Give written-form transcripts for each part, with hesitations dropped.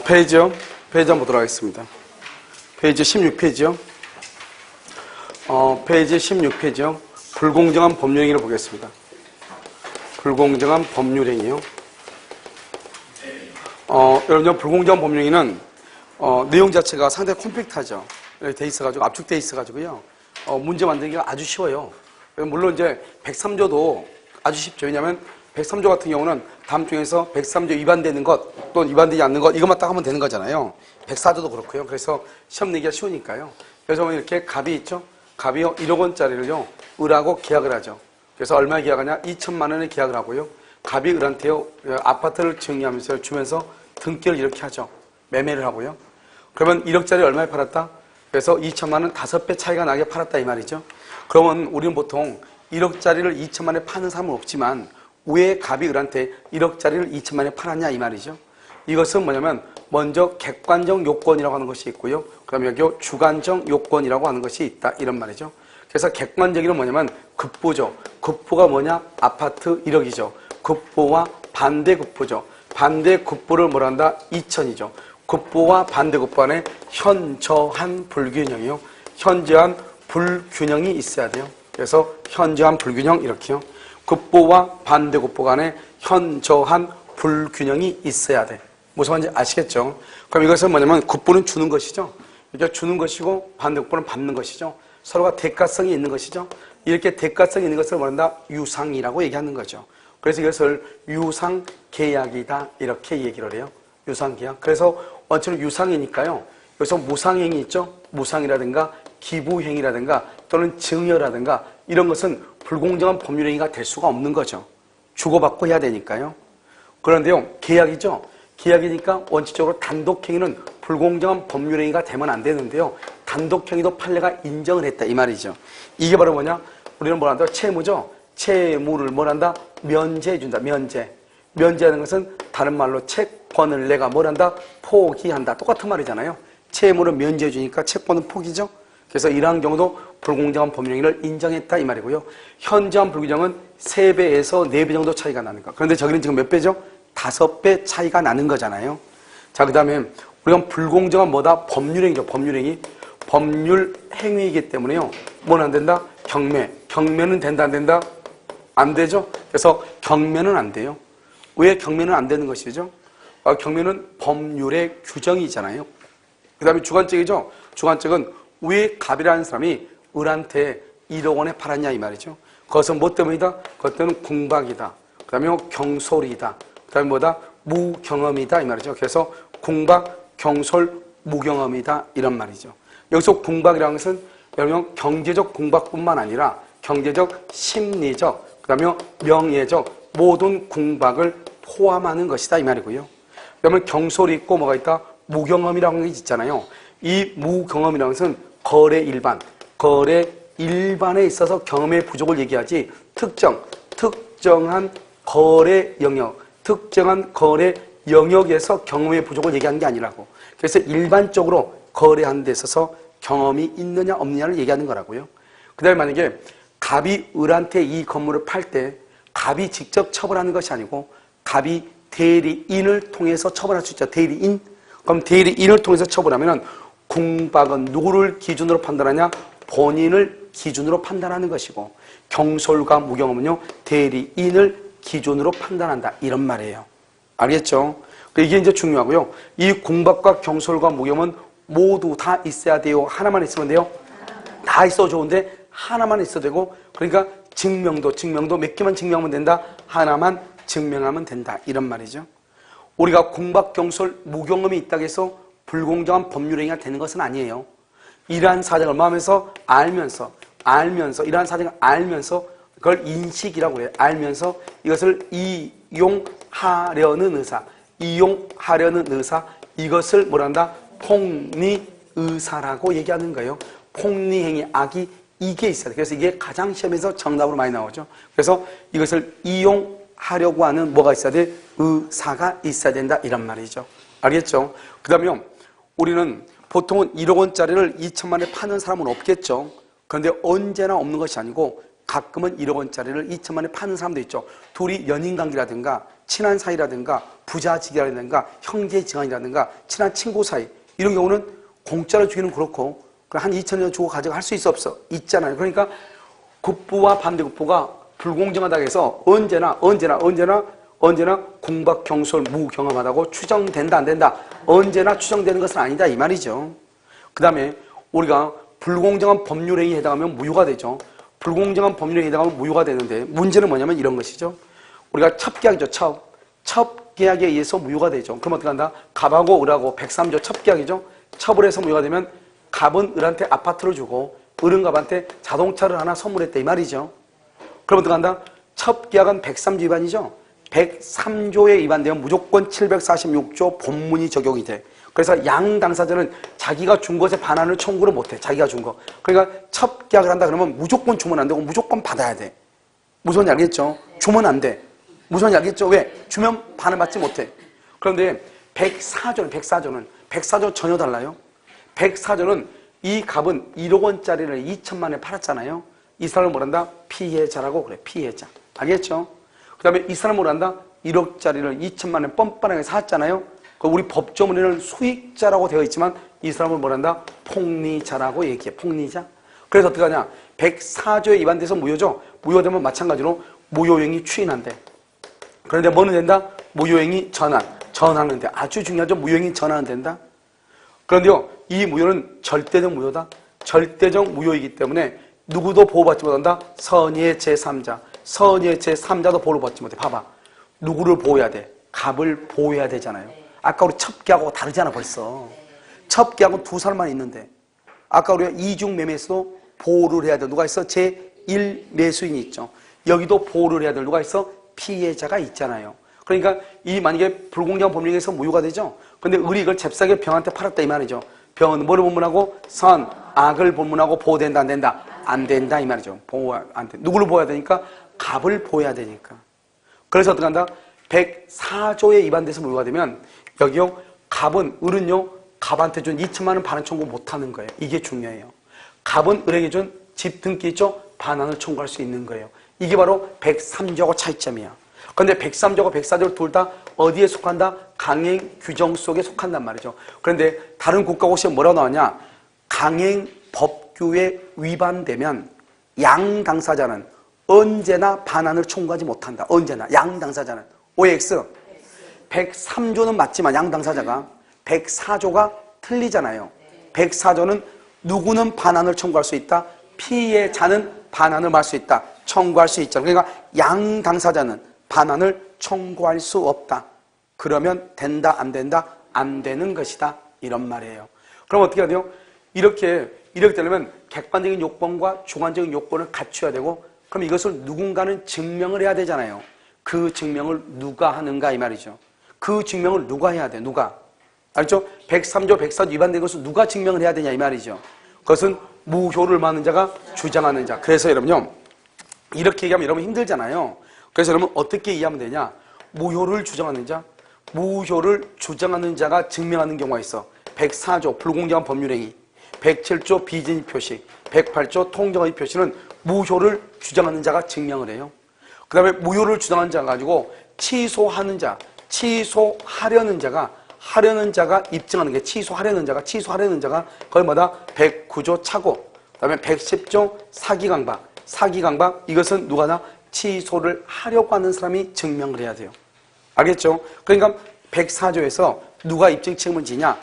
페이지요. 페이지 한번 보도록 하겠습니다. 페이지 16페이지요. 페이지 16페이지요. 불공정한 법률행위를 보겠습니다. 불공정한 법률행위요. 여러분, 불공정한 법률행위는 내용 자체가 상당히 컴팩트하죠. 돼 있어가지고, 압축돼 있어가지고요. 문제 만들기가 아주 쉬워요. 물론 이제 103조도 아주 쉽죠. 왜냐하면 103조 같은 경우는 다음 중에서 103조 위반되는 것 또는 위반되지 않는 것 이것만 딱 하면 되는 거잖아요. 104조도 그렇고요. 그래서 시험 내기가 쉬우니까요. 그래서 이렇게 갑이 있죠. 갑이요 1억 원짜리를요 을하고 계약을 하죠. 그래서 얼마에 계약하냐? 2천만 원에 계약을 하고요. 갑이 을한테요 아파트를 정리하면서 주면서 등기를 이렇게 하죠. 매매를 하고요. 그러면 1억짜리 얼마에 팔았다? 그래서 2천만 원 5배 차이가 나게 팔았다 이 말이죠. 그러면 우리는 보통 1억짜리를 2천만 원에 파는 사람은 없지만 왜 갑이 을한테 1억짜리를 2천만 원에 팔았냐 이 말이죠. 이것은 뭐냐면 먼저 객관적 요건이라고 하는 것이 있고요. 그 다음에 여기 주관적 요건이라고 하는 것이 있다 이런 말이죠. 그래서 객관적으로 뭐냐면 급부죠. 급부가 뭐냐? 아파트 1억이죠. 급부와 반대 급부죠. 반대 급부를 뭐란다? 2천이죠. 급부와 반대 급부 안에 현저한 불균형이요. 현저한 불균형이 있어야 돼요. 그래서 현저한 불균형 이렇게요. 급부와 반대 급부 간에 현저한 불균형이 있어야 돼. 무슨 말인지 아시겠죠? 그럼 이것은 뭐냐면 급부는 주는 것이죠. 이렇게 주는 것이고 반대 급부는 받는 것이죠. 서로가 대가성이 있는 것이죠. 이렇게 대가성이 있는 것을 뭐란다? 유상이라고 얘기하는 거죠. 그래서 이것을 유상계약이다 이렇게 얘기를 해요. 유상계약. 그래서 원칙은 유상이니까요. 여기서 무상행위 있죠? 무상이라든가 기부행위라든가 또는 증여라든가 이런 것은 불공정한 법률행위가 될 수가 없는 거죠. 주고받고 해야 되니까요. 그런데요, 계약이죠. 계약이니까 원칙적으로 단독행위는 불공정한 법률행위가 되면 안 되는데요. 단독행위도 판례가 인정을 했다 이 말이죠. 이게 바로 뭐냐? 우리는 뭐란다? 채무죠. 채무를 뭐란다? 면제해준다. 면제하는 것은 다른 말로 채권을 내가 뭐란다? 포기한다. 똑같은 말이잖아요. 채무를 면제해주니까 채권은 포기죠. 그래서 이러한 경우도 불공정한 법률행위를 인정했다 이 말이고요. 현저한 불균형은 3배에서 4배 정도 차이가 나는 거. 그런데 저기는 지금 몇 배죠? 5배 차이가 나는 거잖아요. 자, 그 다음에 우리가 불공정한 뭐다? 법률행위죠. 법률행위. 법률행위이기 때문에요. 뭐는 안 된다? 경매. 경매는 된다 안 된다? 안 되죠. 그래서 경매는 안 돼요. 왜 경매는 안 되는 것이죠? 경매는 법률의 규정이잖아요. 그 다음에 주관적이죠. 주관적은 왜 갑이라는 사람이 을한테 1억 원에 팔았냐 이 말이죠. 그것은 뭐 때문이다? 그것 때문에 궁박이다. 그 다음에 경솔이다. 그 다음에 뭐다? 무경험이다 이 말이죠. 그래서 궁박, 경솔, 무경험이다 이런 말이죠. 여기서 궁박이라는 것은 여러분 경제적 궁박뿐만 아니라 경제적, 심리적, 그 다음에 명예적 모든 궁박을 포함하는 것이다 이 말이고요. 그러면 경솔이 있고 뭐가 있다? 무경험이라는 게 있잖아요. 이 무경험이라는 것은 거래 일반에 있어서 경험의 부족을 얘기하지 특정한 거래 영역, 특정한 거래 영역에서 경험의 부족을 얘기하는 게 아니라고. 그래서 일반적으로 거래하는 데 있어서 경험이 있느냐 없느냐를 얘기하는 거라고요. 그 다음에 만약에 갑이 을한테 이 건물을 팔 때 갑이 직접 처벌하는 것이 아니고 갑이 대리인을 통해서 처벌할 수 있죠. 대리인. 그럼 대리인을 통해서 처벌하면 궁박은 누구를 기준으로 판단하냐? 본인을 기준으로 판단하는 것이고 경솔과 무경험은요 대리인을 기준으로 판단한다 이런 말이에요. 알겠죠? 이게 이제 중요하고요. 이 궁박과 경솔과 무경험은 모두 다 있어야 돼요. 하나만 있으면 돼요? 다 있어 좋은데 하나만 있어도 되고 그러니까 증명도 몇 개만 증명하면 된다? 하나만 증명하면 된다 이런 말이죠. 우리가 궁박, 경솔, 무경험이 있다고 해서 불공정한 법률행위가 되는 것은 아니에요. 이러한 사정을 알면서 이러한 사정을 알면서 그걸 인식이라고 해요. 알면서 이것을 이용하려는 의사 이것을 뭐란다? 폭리의사라고 얘기하는 거예요. 폭리행위, 악이 이게 있어야 돼. 그래서 이게 가장 시험에서 정답으로 많이 나오죠. 그래서 이것을 이용하려고 하는 뭐가 있어야 돼? 의사가 있어야 된다 이런 말이죠. 알겠죠? 그 다음에 우리는 보통은 1억 원짜리를 2천만 원에 파는 사람은 없겠죠. 그런데 언제나 없는 것이 아니고 가끔은 1억 원짜리를 2천만 원에 파는 사람도 있죠. 둘이 연인관계라든가 친한 사이라든가 부자지기라든가 형제지간이라든가 친한 친구 사이 이런 경우는 공짜로 주기는 그렇고 한 2천 원 주고 가져갈 수 있어 없어? 있잖아요. 그러니까 국부와 반대국부가 불공정하다고 해서 언제나 공박경솔 무경험하다고 추정된다 안 된다? 언제나 추정되는 것은 아니다 이 말이죠. 그 다음에 우리가 불공정한 법률행위에 해당하면 무효가 되죠. 불공정한 법률행위에 해당하면 무효가 되는데 문제는 뭐냐면 이런 것이죠. 우리가 첩계약이죠. 첩계약에 의해서 무효가 되죠. 그럼 어떻게 한다? 갑하고 을하고 103조 첩계약이죠. 첩을 해서 무효가 되면 갑은 을한테 아파트를 주고 을은 갑한테 자동차를 하나 선물했다 이 말이죠. 그럼 어떻게 한다? 첩계약은 103조 위반이죠. 103조에 위반되면 무조건 746조 본문이 적용이 돼. 그래서 양 당사자는 자기가 준 것에 반환을 청구를 못해. 자기가 준 거. 그러니까 첩계약을 한다 그러면 무조건 주면 안 되고 무조건 받아야 돼. 무슨 말인지 알겠죠? 주면 안 돼. 무슨 말인지 알겠죠? 왜? 주면 반을 받지 못해. 그런데 104조는 전혀 달라요. 104조는 이 갑은 1억 원짜리를 2천만 원에 팔았잖아요. 이 사람을 뭐란다? 피해자라고 그래. 피해자. 알겠죠? 그 다음에 이 사람을 뭐란다? 1억짜리를 2천만 원에 뻔뻔하게 샀잖아요. 우리 법조문에는 수익자라고 되어 있지만 이 사람을 뭐란다? 폭리자라고 얘기해. 폭리자. 그래서 어떻게 하냐? 104조에 위반돼서 무효죠. 무효되면 마찬가지로 무효행위 추인한대. 그런데 뭐는 된다? 무효행위 전환은 돼. 아주 중요하죠. 무효행위 전환은 된다. 그런데요, 이 무효는 절대적 무효다. 절대적 무효이기 때문에 누구도 보호받지 못한다? 선의의 제3자. 선의의 제3자도 보호를 받지 못해. 봐봐. 누구를 보호해야 돼? 갑을 보호해야 되잖아요. 아까 우리 첩계하고 다르잖아 벌써. 첩계하고 두 사람만 있는데 아까 우리가 이중매매에서도 보호를 해야 돼. 누가 있어? 제1매수인이 있죠. 여기도 보호를 해야 돼. 누가 있어? 피해자가 있잖아요. 그러니까 이 만약에 불공정한 법령에서 무효가 되죠. 근데 을이 이걸 잽싸게 병한테 팔았다 이 말이죠. 병은 뭐를 본문하고? 선, 악을 본문하고 보호된다 안 된다? 안 된다 이 말이죠. 보호 안 돼. 누구를 보호해야 되니까? 갑을 보호해야 되니까. 그래서 어떻게 한다? 104조에 위반돼서 무효가 되면 여기요 갑은 을은요 갑한테 준 2천만 원 반환 청구 못하는 거예요. 이게 중요해요. 갑은 을에게 준 집 등기 있죠? 반환을 청구할 수 있는 거예요. 이게 바로 103조하고 차이점이야. 그런데 103조하고 104조 둘 다 어디에 속한다? 강행 규정 속에 속한단 말이죠. 그런데 다른 국가고시에 뭐라고 나왔냐? 강행 법규에 위반되면 양 당사자는 언제나 반환을 청구하지 못한다. 언제나 양 당사자는 OX 103조는 맞지만 양 당사자가 104조가 틀리잖아요. 104조는 누구는 반환을 청구할 수 있다. 피해자는 반환을 받을 수 있다. 청구할 수 있죠. 그러니까 양 당사자는 반환을 청구할 수 없다. 그러면 된다 안 된다? 안 되는 것이다. 이런 말이에요. 그럼 어떻게 해야 돼요? 이렇게 되려면 객관적인 요건과 주관적인 요건을 갖춰야 되고 그럼 이것을 누군가는 증명을 해야 되잖아요. 그 증명을 누가 하는가 이 말이죠. 그 증명을 누가 해야 돼? 누가? 알죠? 103조 104조 위반된 것을 누가 증명을 해야 되냐 이 말이죠. 그것은 무효를 받는 자가 주장하는 자. 그래서 여러분요 이렇게 얘기하면 여러분 힘들잖아요. 그래서 여러분 어떻게 이해하면 되냐? 무효를 주장하는 자, 무효를 주장하는 자가 증명하는 경우가 있어. 104조 불공정한 법률행위, 107조 비진입 표시, 108조 통정의 표시는 무효를 주장하는 자가 증명을 해요. 그 다음에 무효를 주장하는 자 가지고 취소하는 자, 취소하려는 자가 입증하는 게 취소하려는 자가 거기마다 109조 착오, 그 다음에 110조 사기강박 이것은 누가나 취소를 하려고 하는 사람이 증명을 해야 돼요. 알겠죠? 그러니까 104조에서 누가 입증 책임을 지냐?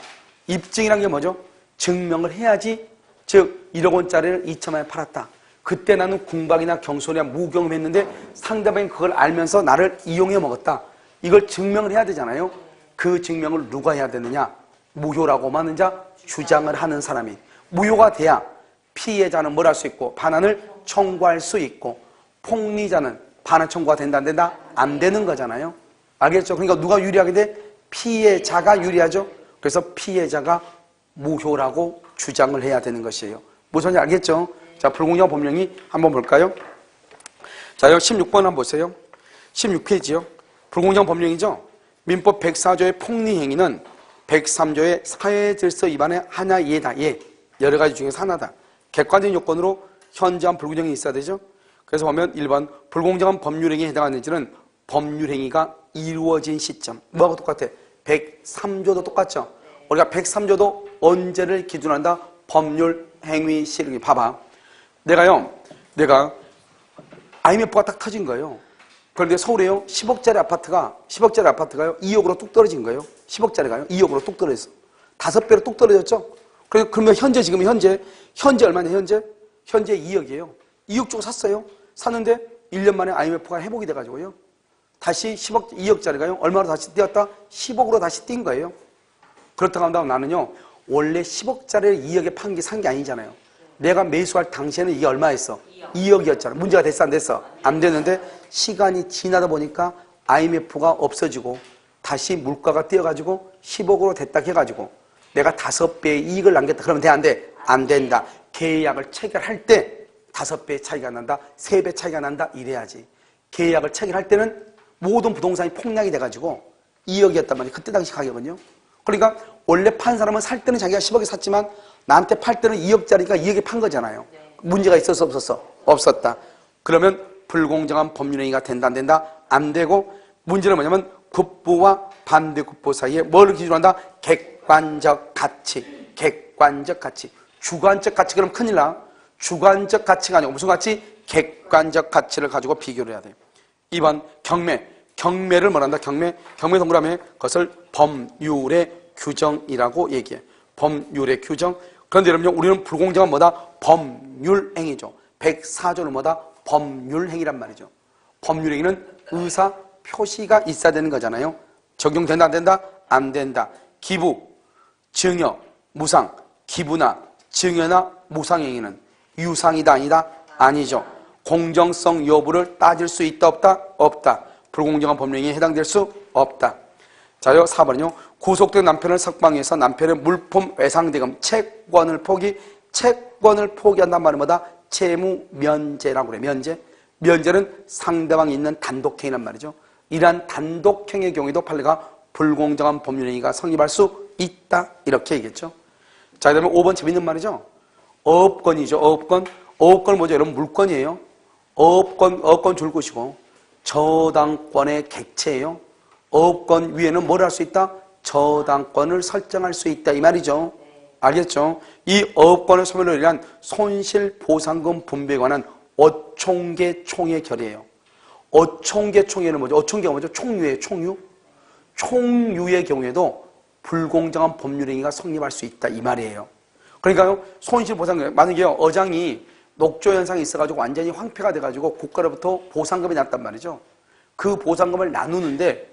입증이란 게 뭐죠? 증명을 해야지. 즉 1억 원짜리를 2천만 원에 팔았다. 그때 나는 궁박이나 경솔이나 무경험했는데 상대방이 그걸 알면서 나를 이용해 먹었다. 이걸 증명을 해야 되잖아요. 그 증명을 누가 해야 되느냐? 무효라고 하는 자, 주장을 하는 사람이. 무효가 돼야 피해자는 뭘 할 수 있고 반환을 청구할 수 있고 폭리자는 반환 청구가 된다 안 된다? 안 되는 거잖아요. 알겠죠? 그러니까 누가 유리하게 돼? 피해자가 유리하죠. 그래서 피해자가 무효라고 주장을 해야 되는 것이에요. 무슨 말인지 알겠죠? 자, 불공정한 법령이 한번 볼까요? 자, 여기 16번 한번 보세요. 16페이지요. 불공정한 법령이죠. 민법 104조의 폭리행위는 103조의 사회질서 위반의 하나 예다. 예. 여러 가지 중에서 하나다. 객관적인 요건으로 현저한 불구정이 있어야 되죠. 그래서 보면 1번 불공정한 법률행위에 해당하는지는 법률행위가 이루어진 시점. 뭐하고 똑같아? 103조도 똑같죠? 우리가 103조도 언제를 기준으로 한다? 법률행위 시를. 봐봐. 내가 IMF가 딱 터진 거예요. 그런데 서울에요 10억짜리 아파트가요 2억으로 뚝 떨어진 거예요. 10억짜리가요 2억으로 뚝 떨어졌어. 5배로 뚝 떨어졌죠. 그러면 지금 현재 얼마냐? 현재 2억이에요. 2억 주고 샀어요. 샀는데 1년 만에 IMF가 회복이 돼가지고요. 다시 2억짜리가요 얼마로 다시 뛰었다? 10억으로 다시 뛴 거예요. 그렇다고 한다면 나는요 원래 10억짜리를 2억에 산 게 아니잖아요. 내가 매수할 당시에는 이게 얼마였어? 2억이었잖아. 문제가 됐어 안 됐어? 안 됐는데 시간이 지나다 보니까 IMF가 없어지고 다시 물가가 뛰어가지고 10억으로 됐다 해가지고 내가 5배의 이익을 남겼다. 그러면 돼 안 돼? 안 된다. 계약을 체결할 때 5배의 차이가 난다. 3배 차이가 난다. 이래야지. 계약을 체결할 때는 모든 부동산이 폭락이 돼가지고 2억이었단 말이에요. 그때 당시 가격은요. 그러니까 원래 판 사람은 살 때는 자기가 10억에 샀지만 나한테 팔 때는 2억짜리가 2억에 판 거잖아요. 문제가 있었어 없었어? 없었다. 그러면 불공정한 법률행위가 된다 안 된다? 안 되고 문제는 뭐냐면 국부와 반대국부 사이에 뭘 기준으로 한다? 객관적 가치. 객관적 가치. 주관적 가치 그러면 큰일 나. 주관적 가치가 아니고 무슨 가치? 객관적 가치를 가지고 비교를 해야 돼요. 2번 경매. 경매를 뭐란다? 경매 동그라미에 그것을 법률의 규정이라고 얘기해. 법률의 규정. 그런데 여러분요 우리는 불공정한 뭐다? 법률행위죠. 104조는 뭐다? 법률행위란 말이죠. 법률행위는 의사 표시가 있어야 되는 거잖아요. 적용된다 안 된다? 안 된다. 기부, 증여, 무상, 기부나 증여나 무상행위는 유상이다 아니다? 아니죠. 공정성 여부를 따질 수 있다 없다? 없다. 불공정한 법률행위에 해당될 수 없다. 자요 4번은요. 구속된 남편을 석방해서 남편의 물품 외상대금 채권을 포기한단 말은 뭐다? 채무 면제라고 그래. 면제는 상대방이 있는 단독행위란 말이죠. 이러한 단독행위의 경우에도 판례가 불공정한 법률행위가 성립할 수 있다 이렇게 얘기했죠. 자, 그다음에 5번 재밌는 말이죠. 어업권이죠. 어업권 뭐죠? 여러분 물권이에요. 어업권 줄 것이고 저당권의 객체예요. 어업권 위에는 뭘 할 수 있다? 저당권을 설정할 수 있다 이 말이죠. 알겠죠? 이 어업권의 소멸로 인한 손실보상금 분배에 관한 어총계 총회 결의예요. 어총계 총회는 뭐죠? 어총계가 뭐죠? 총유예요. 총유의 경우에도 불공정한 법률행위가 성립할 수 있다 이 말이에요. 그러니까요 손실보상금 만약에 어장이 녹조 현상이 있어가지고 완전히 황폐가 돼가지고 국가로부터 보상금이 났단 말이죠. 그 보상금을 나누는데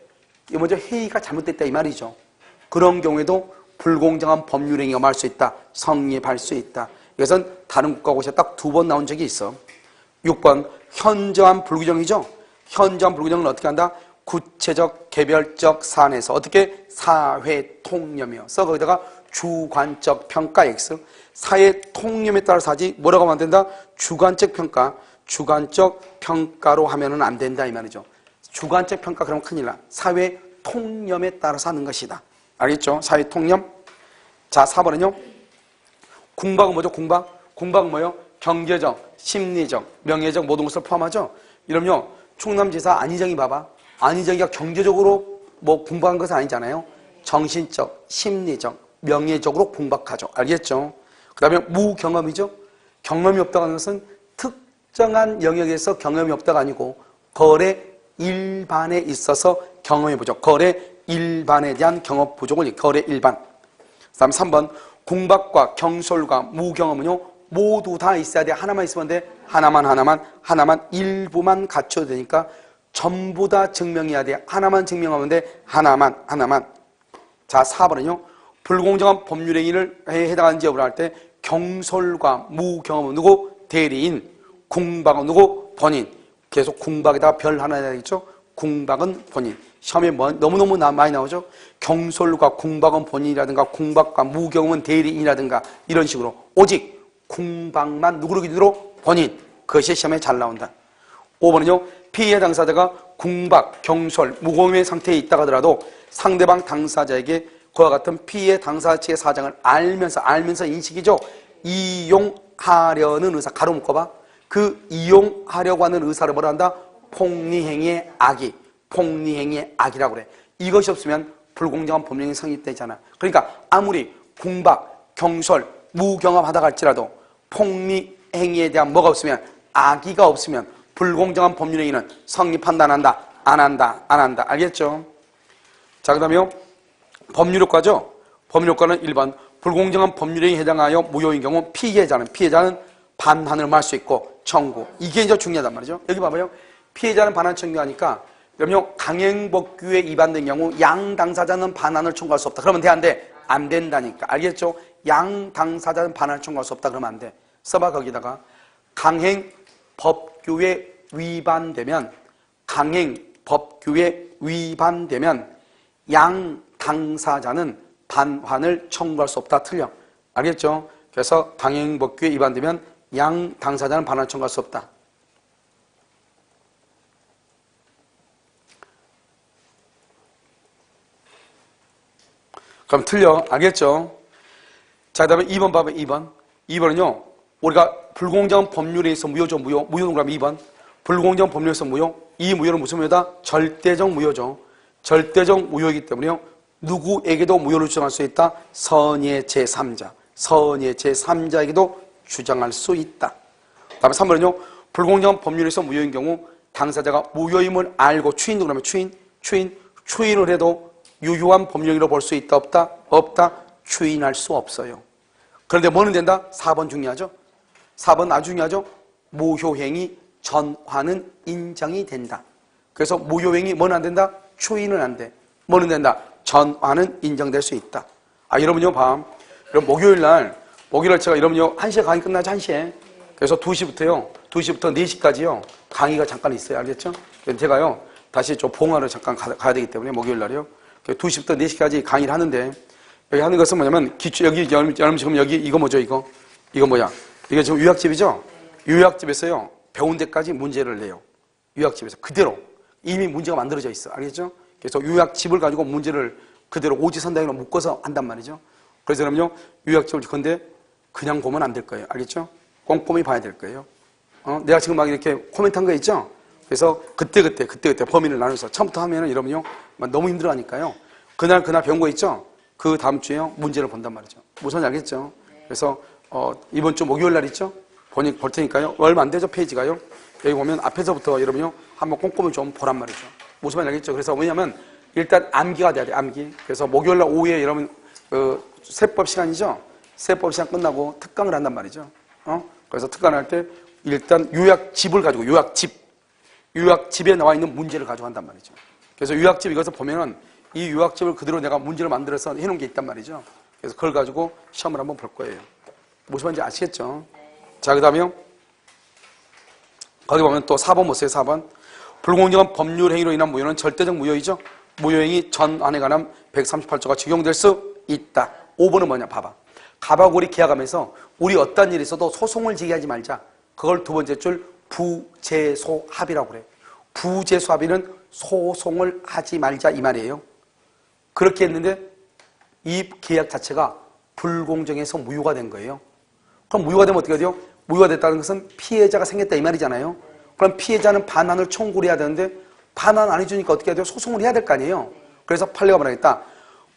먼저 회의가 잘못됐다 이 말이죠. 그런 경우에도 불공정한 법률행위가 할 수 있다. 성립할 수 있다. 이것은 다른 국가고시에 딱 2번 나온 적이 있어. 6번 현저한 불규정이죠. 현저한 불규정은 어떻게 한다? 구체적 개별적 사안에서 어떻게? 사회 통념이어서 거기다가 주관적 평가 X 사회 통념에 따라서 하지 뭐라고 하면 안 된다? 주관적 평가로 하면은 안 된다 이 말이죠. 주관적 평가 그러면 큰일 나. 사회 통념에 따라서 하는 것이다. 알겠죠? 사회 통념. 자, 4번은요. 궁박은 뭐죠? 궁박은 뭐예요? 경제적, 심리적, 명예적 모든 것을 포함하죠. 이러면요. 충남지사 안희정이 봐봐. 안희정이가 경제적으로 뭐 궁박한 것은 아니잖아요. 정신적, 심리적, 명예적으로 궁박하죠. 알겠죠? 그 다음에 무경험이죠. 경험이 없다고 하는 것은 특정한 영역에서 경험이 없다가 아니고 거래 일반에 있어서 경험이 부족. 거래 일반에 대한 경험 부족을 거래 일반. 그 다음 3번 궁박과 경솔과 무경험은요 모두 다 있어야 돼. 하나만 있으면 돼. 하나만 일부만 갖춰도 되니까 전부 다 증명해야 돼. 하나만 증명하면 돼. 하나만. 자, 4번은요 불공정한 법률행위를 해당하는지 여부를 할 때 경솔과 무경험은 누구? 대리인. 궁박은 누구? 본인. 계속 궁박에다가 별 하나 해야 되겠죠? 궁박은 본인. 시험에 너무너무 많이 나오죠? 경솔과 궁박은 본인이라든가 궁박과 무경험은 대리인이라든가 이런 식으로 오직 궁박만 누구로 기준으로? 본인. 그것이 시험에 잘 나온다. 5번은요. 피해 당사자가 궁박, 경솔, 무경험의 상태에 있다가 하더라도 상대방 당사자에게 그와 같은 피해 당사자 측의 사정을 알면서 인식이죠. 이용하려는 의사. 가로 묶어봐. 그 이용하려고 하는 의사를 뭐라 한다? 폭리행위의 악이, 폭리행위의 악이라고 그래. 이것이 없으면 불공정한 법령이 성립되잖아. 그러니까 아무리 궁박, 경솔, 무경험하다 할지라도 폭리행위에 대한 뭐가 없으면, 악의가 없으면 불공정한 법률행위는 성립한다, 안 한다? 안 한다, 안 한다. 알겠죠? 자, 그 다음에요. 법률효과죠? 법률효과는 1번 불공정한 법률행위에 해당하여 무효인 경우 피해자는 반환을 할 수 있고 청구. 이게 이제 중요하단 말이죠. 여기 봐봐요. 피해자는 반환 청구하니까 그러면 강행법규에 위반된 경우 양 당사자는 반환을 청구할 수 없다. 그러면 돼, 안 돼? 안 된다니까. 알겠죠? 양 당사자는 반환을 청구할 수 없다. 그러면 안 돼. 써봐 거기다가 강행법규에 위반되면 양 당사자는 반환을 청구할 수 없다. 틀려. 알겠죠? 그래서 강행법규에 위반되면 양 당사자는 반환을 청구할 수 없다. 그럼 틀려. 알겠죠? 자, 그 다음에 2번 봐봐. 2번은요. 우리가 불공정한 법률에 의해서 무효죠. 무효는 그러면 2번. 불공정한 법률에 의해서 무효. 이 무효는 무슨 무효다? 절대적 무효죠. 절대적 무효이기 때문에요. 누구에게도 무효를 주장할 수 있다? 선의의 제3자. 선의의 제3자에게도 주장할 수 있다. 다음에 3번은요. 불공정한 법률에 의해서 무효인 경우 당사자가 무효임을 알고 추인도 그러면 추인을 해도 유효한 법령으로 볼 수 있다, 없다? 없다. 추인할 수 없어요. 그런데 뭐는 된다? 4번 중요하죠? 4번 아주 중요하죠? 무효행위 전환은 인정이 된다. 그래서 무효행위 뭐는 안 된다? 추인은 안 돼. 뭐는 된다? 전환은 인정될 수 있다. 아, 여러분요, 그럼 목요일날 제가 여러분요, 1시에 강의 끝나죠, 1시에. 그래서 2시부터 4시까지요, 강의가 잠깐 있어요. 알겠죠? 제가요, 다시 좀 봉화를 잠깐 가야 되기 때문에 목요일날이요. 2시부터 4시까지 강의를 하는데, 여기 하는 것은 뭐냐면, 여러분 지금 여기, 이거 뭐죠, 이거 뭐야? 이게 지금 요약집이죠? 요약집에서요, 배운 데까지 문제를 내요. 요약집에서. 그대로. 이미 문제가 만들어져 있어. 알겠죠? 그래서 요약집을 가지고 문제를 그대로 오지선다형으로 묶어서 한단 말이죠. 그래서 그럼요, 요약집을 건데, 그냥 보면 안 될 거예요. 알겠죠? 꼼꼼히 봐야 될 거예요. 내가 지금 막 이렇게 코멘트 한 거 있죠? 그래서 그때 범위를 나눠서 처음부터 하면은 여러분요, 너무 힘들어하니까요. 그날 배운 거 있죠? 그 다음 주에요, 문제를 본단 말이죠. 무슨 알겠죠? 그래서, 이번 주 목요일 날 있죠? 볼 테니까요. 얼마 안 되죠, 페이지가요? 여기 보면 앞에서부터 여러분요, 한번 꼼꼼히 좀 보란 말이죠. 무슨 말인지 알겠죠? 그래서 왜냐면, 일단 암기가 돼야 돼, 암기. 그래서 목요일 날 오후에 여러분, 세법 시간이죠? 세법 시간 끝나고 특강을 한단 말이죠. 그래서 특강을 할 때, 일단 요약집을 가지고, 요약집에 나와 있는 문제를 가지고 한단 말이죠. 그래서 요약집 이것을 보면은 이 요약집을 그대로 내가 문제를 만들어서 해놓은 게 있단 말이죠. 그래서 그걸 가지고 시험을 한번 볼 거예요. 무슨 말인지 아시겠죠? 자, 그 다음에요. 거기 보면 또 4번 보세요, 4번. 불공정한 법률 행위로 인한 무효는 절대적 무효이죠. 무효행위 전환에 관한 138조가 적용될 수 있다. 5번은 뭐냐, 봐봐. 갑하고 우리 계약하면서 우리 어떤 일이 있어도 소송을 제기하지 말자. 그걸 두 번째 줄 부재소합의라고 그래. 부재소합의는 소송을 하지 말자 이 말이에요. 그렇게 했는데 이 계약 자체가 불공정해서 무효가 된 거예요. 그럼 무효가 되면 어떻게 돼요? 무효가 됐다는 것은 피해자가 생겼다 이 말이잖아요. 그럼 피해자는 반환을 청구를 해야 되는데 반환 안 해주니까 어떻게 해야 돼요? 소송을 해야 될 거 아니에요. 그래서 판례가 뭐라겠다.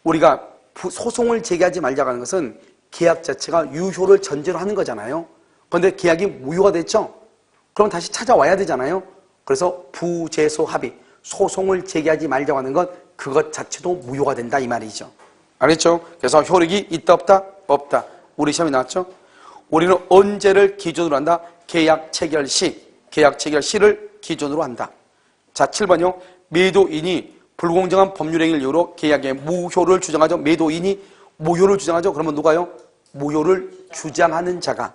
우리가 소송을 제기하지 말자고 하는 것은 계약 자체가 유효를 전제로 하는 거잖아요. 그런데 계약이 무효가 됐죠? 그럼 다시 찾아와야 되잖아요. 그래서 부재소 합의, 소송을 제기하지 말자고 하는 것, 그것 자체도 무효가 된다 이 말이죠. 알겠죠? 그래서 효력이 있다 없다? 없다. 우리 시험에 나왔죠? 우리는 언제를 기준으로 한다? 계약 체결 시를 기준으로 한다. 자, 7번요. 매도인이 불공정한 법률행위를 이유로 계약의 무효를 주장하죠. 매도인이 무효를 주장하죠. 그러면 누가요? 무효를 주장하는 자가.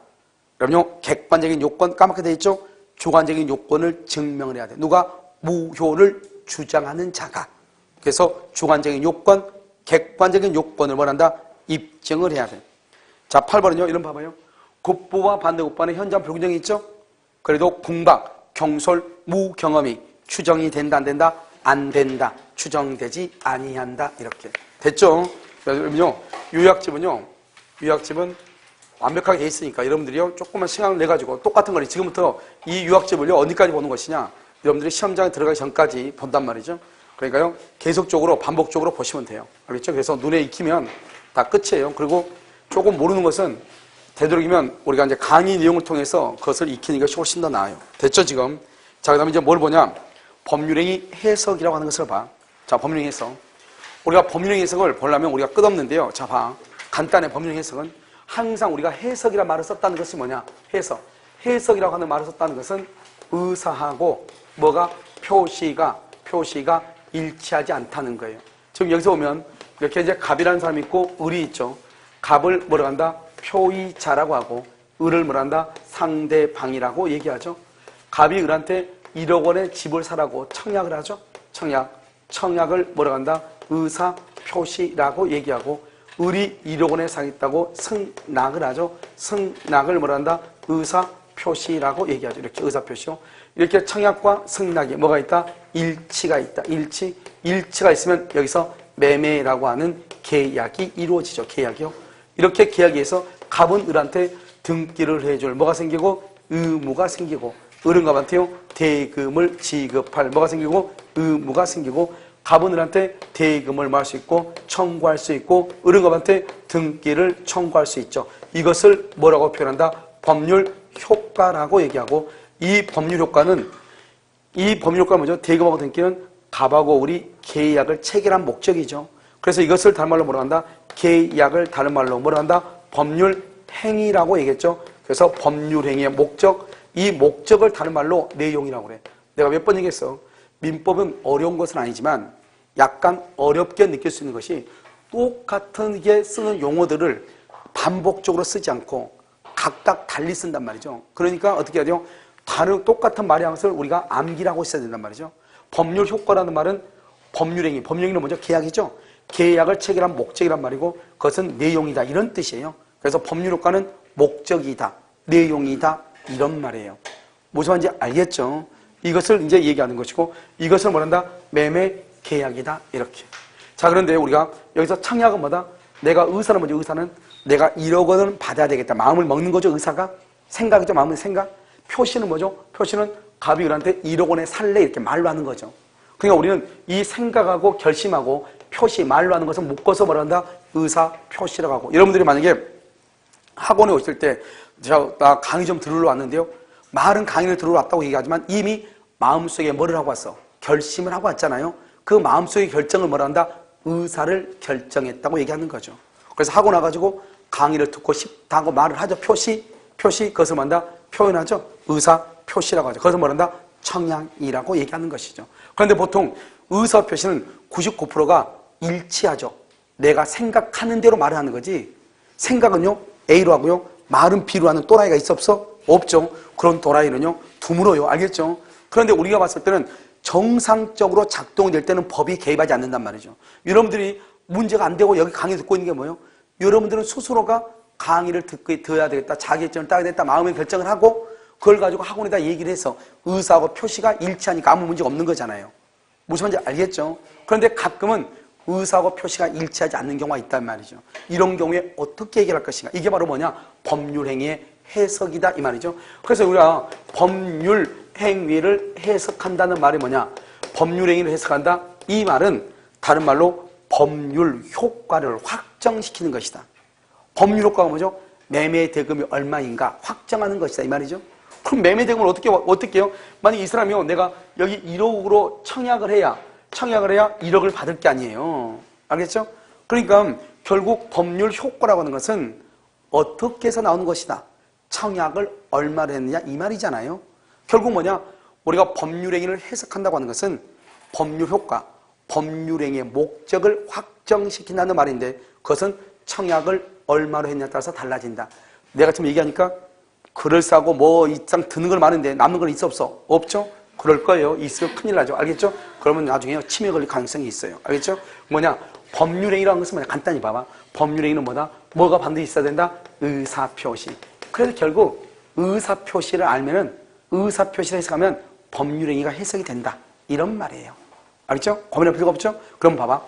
그럼요, 객관적인 요건 까맣게 돼 있죠? 주관적인 요건을 증명을 해야 돼. 누가? 무효를 주장하는 자가. 그래서 주관적인 요건, 객관적인 요건을 뭐란다? 입증을 해야 돼. 자, 8번은요, 이런 봐봐요. 국부와 반대국부는 현저한 불공정이 있죠? 그래도 궁박, 경솔, 무경험이 추정이 된다, 안 된다? 안 된다. 추정되지 아니한다. 이렇게. 됐죠? 그래서 요약집은 완벽하게 돼 있으니까 여러분들이요 조금만 시간을 내가지고 똑같은 거를 지금부터 이 유학집을요 어디까지 보는 것이냐, 여러분들이 시험장에 들어가기 전까지 본단 말이죠. 그러니까요 계속적으로 반복적으로 보시면 돼요. 알겠죠? 그래서 눈에 익히면 다 끝이에요. 그리고 조금 모르는 것은 되도록이면 우리가 이제 강의 내용을 통해서 그것을 익히는 것이 훨씬 더 나아요. 됐죠 지금? 자, 그 다음에 이제 뭘 보냐, 법률행위 해석이라고 하는 것을 봐. 자, 법률행위 해석. 우리가 법률행위 해석을 보려면 우리가 끝없는데요. 자, 봐. 간단해. 법률행위 해석은 항상 우리가 해석이라는 말을 썼다는 것이 뭐냐, 해석. 해석이라고 하는 말을 썼다는 것은 의사하고 뭐가 표시가 일치하지 않다는 거예요. 지금 여기서 보면 이렇게 이제 갑이라는 사람이 있고 을이 있죠. 갑을 뭐라고 한다? 표의자라고 하고 을을 뭐라 한다? 상대방이라고 얘기하죠. 갑이 을한테 1억 원의 집을 사라고 청약을 하죠. 청약을 뭐라고 한다? 의사표시라고 얘기하고, 을이 1억 원에 사겠다고 승낙을 하죠. 승낙을 뭐라 한다? 의사표시라고 얘기하죠. 이렇게 의사표시요. 이렇게 청약과 승낙이 뭐가 있다? 일치가 있다. 일치가 있으면 여기서 매매라고 하는 계약이 이루어지죠. 계약이요. 이렇게 계약에서 갑은 을한테 등기를 해줄 뭐가 생기고 의무가 생기고, 을은 갑한테요 대금을 지급할 뭐가 생기고 의무가 생기고, 갑은 을한테 대금을 뭐 할 수 있고 청구할 수 있고, 을은 갑한테 등기를 청구할 수 있죠. 이것을 뭐라고 표현한다? 법률 효과라고 얘기하고, 이 법률 효과가 뭐죠? 대금하고 등기는 갑하고 을이 계약을 체결한 목적이죠. 그래서 이것을 다른 말로 뭐라고 한다? 계약을 다른 말로 뭐라고 한다? 법률 행위라고 얘기했죠. 그래서 법률 행위의 목적, 이 목적을 다른 말로 내용이라고 그래. 내가 몇 번 얘기했어. 민법은 어려운 것은 아니지만 약간 어렵게 느낄 수 있는 것이 똑같은 게 쓰는 용어들을 반복적으로 쓰지 않고 각각 달리 쓴단 말이죠. 그러니까 어떻게 해야 돼요? 다른 똑같은 말의 것을 우리가 암기라고 있어야 된단 말이죠. 법률 효과라는 말은 법률행위, 법률행위는 먼저 계약이죠. 계약을 체결한 목적이란 말이고 그것은 내용이다 이런 뜻이에요. 그래서 법률 효과는 목적이다, 내용이다 이런 말이에요. 무슨 말인지 알겠죠? 이것을 이제 얘기하는 것이고, 이것을 뭐란다? 매매 계약이다 이렇게. 자, 그런데 우리가 여기서 청약은 뭐다? 내가 의사는 뭐죠? 의사는 내가 1억 원을 받아야 되겠다. 마음을 먹는 거죠. 의사가 생각이죠. 마음의 생각. 표시는 뭐죠? 표시는 갑이 을한테 1억 원에 살래 이렇게 말로 하는 거죠. 그러니까 우리는 이 생각하고 결심하고 표시, 말로 하는 것을 묶어서 뭐란다? 의사 표시라고 하고. 여러분들이 만약에 학원에 오실 때 나 강의 좀 들으러 왔는데요, 말은 강의를 들으러 왔다고 얘기하지만 이미 마음속에 뭐를 하고 왔어? 결심을 하고 왔잖아요. 그 마음속의 결정을 뭐라 한다? 의사를 결정했다고 얘기하는 거죠. 그래서 학원 와가지고 강의를 듣고 싶다고 말을 하죠. 표시 그것을 뭐한다? 표현하죠. 의사 표시라고 하죠. 그것을 뭐란다? 청약이라고 얘기하는 것이죠. 그런데 보통 의사 표시는 99%가 일치하죠. 내가 생각하는 대로 말을 하는 거지, 생각은요 A로 하고요 말은 B로 하는 또라이가 있어 없어? 없죠. 그런 또라이는요 드물어요. 알겠죠? 그런데 우리가 봤을 때는 정상적으로 작동될 때는 법이 개입하지 않는단 말이죠. 여러분들이 문제가 안 되고 여기 강의 듣고 있는 게 뭐예요? 여러분들은 스스로가 강의를 들어야 되겠다, 자기 결정을 따야 되겠다 마음의 결정을 하고 그걸 가지고 학원에다 얘기를 해서 의사하고 표시가 일치하니까 아무 문제가 없는 거잖아요. 무슨 말인지 알겠죠? 그런데 가끔은 의사하고 표시가 일치하지 않는 경우가 있단 말이죠. 이런 경우에 어떻게 해결할 것인가? 이게 바로 뭐냐? 법률행위의 해석이다 이 말이죠. 그래서 우리가 법률행위를 해석한다는 말이 뭐냐? 법률행위를 해석한다, 이 말은 다른 말로 법률효과를 확정시키는 것이다. 법률효과가 뭐죠? 매매 대금이 얼마인가 확정하는 것이다 이 말이죠. 그럼 매매 대금을 어떻게 해요? 만약 이 사람이요, 내가 여기 1억으로 청약을 해야 1억을 받을 게 아니에요. 알겠죠? 그러니까 결국 법률 효과라고 하는 것은 어떻게 해서 나오는 것이다. 청약을 얼마로 했느냐 이 말이잖아요. 결국 뭐냐? 우리가 법률행위를 해석한다고 하는 것은 법률 효과, 법률행위의 목적을 확정시킨다는 말인데 그것은 청약을 얼마로 했냐에 따라서 달라진다. 내가 지금 얘기하니까 그럴싸하고 뭐 이상 드는 걸 많은데 남는 건 있어 없어? 없죠? 그럴 거예요. 있으면 큰일 나죠. 알겠죠? 그러면 나중에 치매 걸릴 가능성이 있어요. 알겠죠? 뭐냐? 법률행위라는 것은 뭐냐? 간단히 봐봐. 법률행위는 뭐다? 뭐가 반드시 있어야 된다? 의사표시. 그래서 결국 의사표시를 알면은, 의사표시를 해석하면 법률행위가 해석이 된다. 이런 말이에요. 알겠죠? 고민할 필요가 없죠? 그럼 봐봐.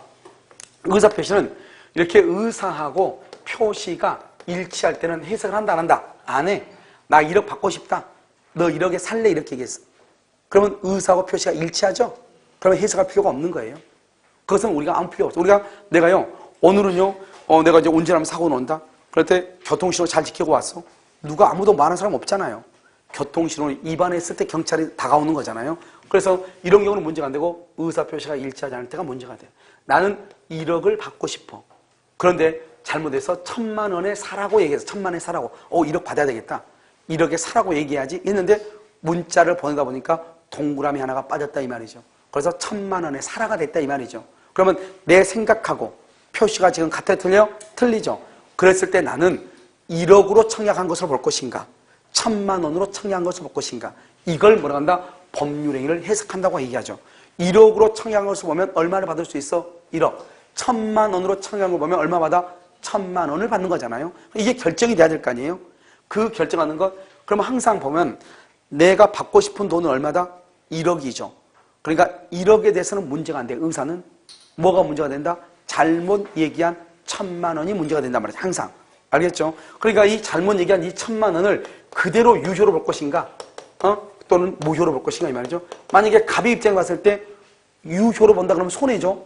의사표시는 이렇게 의사하고 표시가 일치할 때는 해석을 한다 안 한다? 안 해. 나 1억 받고 싶다. 너 1억에 살래? 이렇게 얘기했어. 그러면 의사하고 표시가 일치하죠? 그러면 해석할 필요가 없는 거예요. 그것은 우리가 아무 필요 없어. 내가요, 오늘은요, 내가 이제 운전하면 사고 난다? 그럴 때 교통신호 잘 지키고 왔어. 누가 아무도 말하는 사람 없잖아요. 교통신호 위반했을 때 경찰이 다가오는 거잖아요. 그래서 이런 경우는 문제가 안 되고 의사표시가 일치하지 않을 때가 문제가 돼. 나는 1억을 받고 싶어. 그런데 잘못해서 1,000만 원에 사라고 얘기해서 1,000만 원에 사라고 1억 받아야 되겠다. 1억에 사라고 얘기해야지 했는데 문자를 보내다 보니까 동그라미 하나가 빠졌다 이 말이죠. 그래서 1,000만 원에 사라가 됐다 이 말이죠. 그러면 내 생각하고 표시가 지금 같아 틀려? 틀리죠. 그랬을 때 나는 1억으로 청약한 것을 볼 것인가 1,000만 원으로 청약한 것을 볼 것인가 이걸 뭐라 한다? 법률행위를 해석한다고 얘기하죠. 1억으로 청약한 것을 보면 얼마를 받을 수 있어? 1억. 1,000만 원으로 청약한 걸 보면 얼마 받아? 1,000만 원을 받는 거잖아요. 이게 결정이 돼야 될 거 아니에요. 그 결정하는 것 그러면 항상 보면 내가 받고 싶은 돈은 얼마다? 1억이죠. 그러니까 1억에 대해서는 문제가 안 돼. 의사는 뭐가 문제가 된다? 잘못 얘기한 1,000만 원이 문제가 된단 말이죠. 항상. 알겠죠? 그러니까 이 잘못 얘기한 이 1,000만 원을 그대로 유효로 볼 것인가? 또는 무효로 볼 것인가 이 말이죠. 만약에 갑의 입장에 봤을 때 유효로 본다 그러면 손해죠.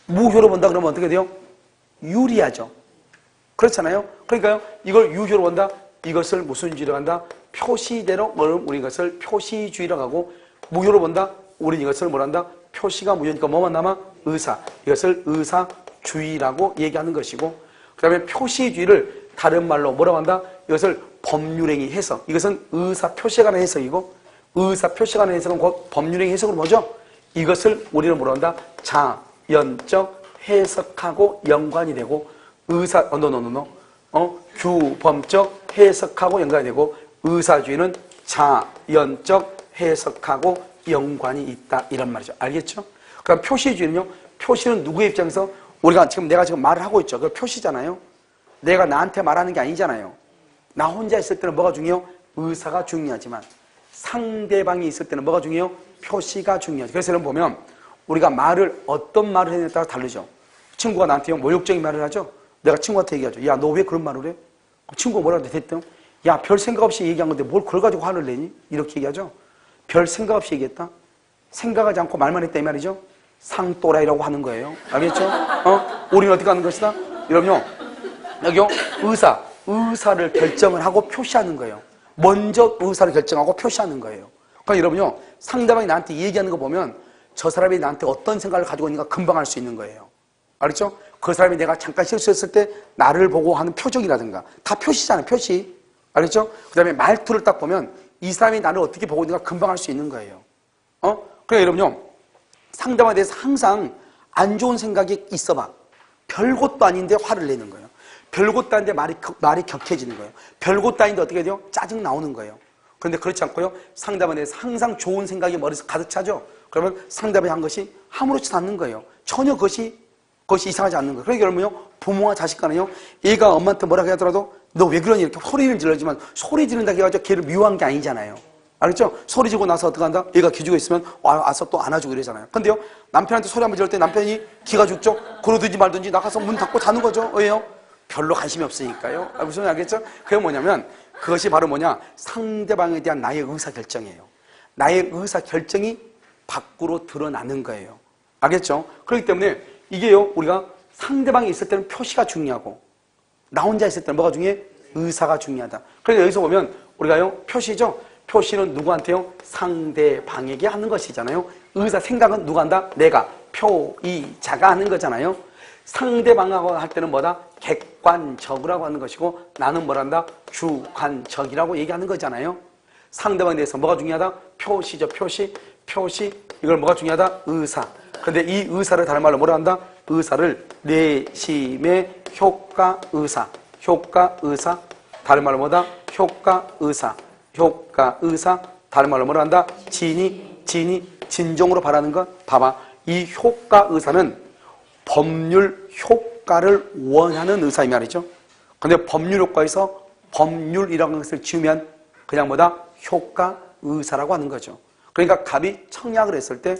무효로 본다 그러면 어떻게 돼요? 유리하죠. 그렇잖아요. 그러니까요. 이걸 유효로 본다. 이것을 무슨 주의라고 한다? 표시대로 우리 이것을 표시주의라고 하고 무효로 본다. 우리 이것을 뭐라 한다? 표시가 무효니까 뭐만 남아? 의사. 이것을 의사주의라고 얘기하는 것이고 그 다음에 표시주의를 다른 말로 뭐라고 한다? 이것을 법률행위 해석. 이것은 의사표시에 관한 해석이고 의사표시에 관한 해석은 곧 법률행위 해석으로 뭐죠? 이것을 우리는 뭐라고 한다? 자연적 해석하고 연관이 되고 규범적 해석하고 연관이 되고 의사주의는 자연적 해석하고 연관이 있다 이런 말이죠. 알겠죠? 그럼 표시주의는요. 표시는 누구의 입장에서 내가 지금 말을 하고 있죠. 그 표시잖아요. 내가 나한테 말하는 게 아니잖아요. 나 혼자 있을 때는 뭐가 중요해요? 의사가 중요하지만 상대방이 있을 때는 뭐가 중요해요? 표시가 중요하죠. 그래서 여러분 보면 우리가 어떤 말을 했냐에 따라 다르죠. 친구가 나한테 모욕적인 말을 하죠. 내가 친구한테 얘기하죠. 야, 너 왜 그런 말을 해? 친구가 뭐라고 했든 야, 별 생각 없이 얘기한 건데 뭘 그걸 가지고 화를 내니? 이렇게 얘기하죠. 별 생각 없이 얘기했다? 생각하지 않고 말만 했다 이 말이죠. 상또라이라고 하는 거예요. 알겠죠? 우리는 어떻게 하는 것이다? 여러분요, 여기요, 의사를 결정을 하고 표시하는 거예요. 먼저 의사를 결정하고 표시하는 거예요. 그러니까 여러분요, 상대방이 나한테 얘기하는 거 보면 저 사람이 나한테 어떤 생각을 가지고 있는가 금방 알 수 있는 거예요. 알겠죠? 그 사람이 내가 잠깐 실수했을 때 나를 보고 하는 표정이라든가 다 표시잖아요. 표시. 알겠죠? 그 다음에 말투를 딱 보면 이 사람이 나를 어떻게 보고 있는가 금방 알 수 있는 거예요. 그러니까 여러분요, 상대방에 대해서 항상 안 좋은 생각이 있어봐. 별것도 아닌데 화를 내는 거예요. 별것도 아닌데 말이 격해지는 거예요. 별것도 아닌데 어떻게 돼요? 짜증 나오는 거예요. 그런데 그렇지 않고요. 상대방에 대해서 항상 좋은 생각이 머릿속에 가득 차죠. 그러면 상대방이 한 것이 아무렇지도 않는 거예요. 전혀 그것이 이상하지 않는 거예요. 그러니까 여러분요, 부모와 자식 간에요, 얘가 엄마한테 뭐라고 하더라도 너 왜 그러니 이렇게 소리를 질러지만 소리 지른다고 해가지고 걔를 미워한 게 아니잖아요. 알겠죠? 소리 지르고 나서 어떻게 한다? 얘가 기죽어 있으면 와서 또 안아주고 이러잖아요. 근데요, 남편한테 소리 한번 지를 때 남편이 기가 죽죠? 그러든지 말든지 나가서 문 닫고 자는 거죠. 왜요? 별로 관심이 없으니까요. 무슨 말인지 알겠죠? 그게 뭐냐면 그것이 바로 상대방에 대한 나의 의사결정이에요. 나의 의사결정이 밖으로 드러나는 거예요. 알겠죠? 그렇기 때문에 이게요, 우리가 상대방이 있을 때는 표시가 중요하고 나 혼자 있을 때는 뭐가 중요해? 의사가 중요하다. 그래서 여기서 보면 우리가요, 표시죠? 표시는 누구한테요? 상대방에게 하는 것이잖아요. 의사 생각은 누가 한다? 내가, 표의자가 하는 거잖아요. 상대방하고 할 때는 뭐다? 객관적이라고 하는 것이고 나는 뭐란다? 주관적이라고 얘기하는 거잖아요. 상대방에 대해서 뭐가 중요하다? 표시죠. 표시. 이걸 뭐가 중요하다? 의사. 근데 이 의사를 다른 말로 뭐라 한다? 의사를 내심의 효과의사. 다른 말로 뭐다? 효과의사. 다른 말로 뭐라 한다? 진정으로 바라는 것. 봐봐. 이 효과의사는 법률 효과를 원하는 의사 이 말이죠. 근데 법률 효과에서 법률이라고 하는 것을 지우면 그냥 뭐다? 효과의사라고 하는 거죠. 그러니까 갑이 청약을 했을 때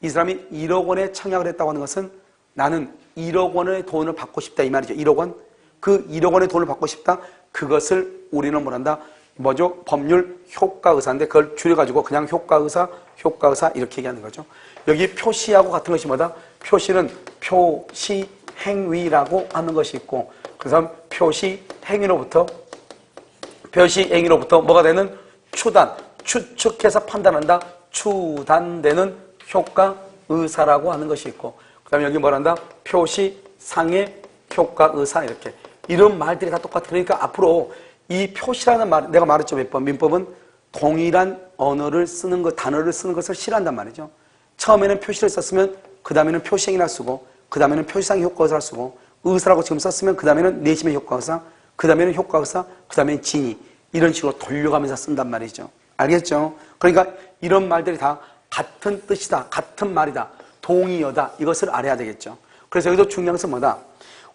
이 사람이 1억 원에 청약을 했다고 하는 것은 나는 1억 원의 돈을 받고 싶다 이 말이죠. 1억 원. 그 1억 원의 돈을 받고 싶다. 그것을 우리는 뭐란다? 뭐죠? 법률 효과의사인데 그걸 줄여가지고 그냥 효과의사 이렇게 얘기하는 거죠. 여기 표시하고 같은 것이 뭐다? 표시는 표시행위라고 하는 것이 있고 그래서 표시행위로부터 뭐가 되는? 추단, 추측해서 판단한다. 추단되는 효과의사라고 하는 것이 있고 그 다음에 여기 뭐란다? 표시상의 효과의사 이렇게 이런 말들이 다 똑같아. 그러니까 앞으로 이 표시라는 말 내가 말했죠 몇 번. 민법은 동일한 언어를 쓰는 것, 단어를 쓰는 것을 싫어한단 말이죠. 처음에는 표시를 썼으면 그 다음에는 표시행위를 쓰고 그 다음에는 표시상의 효과의사를 쓰고 의사라고 지금 썼으면 그 다음에는 내심의 효과의사 그 다음에는 효과의사 그 다음에는 진의 이런 식으로 돌려가면서 쓴단 말이죠. 알겠죠? 그러니까 이런 말들이 다 같은 뜻이다. 같은 말이다. 동의어다. 이것을 알아야 되겠죠. 그래서 여기서 중요한 것은 뭐다?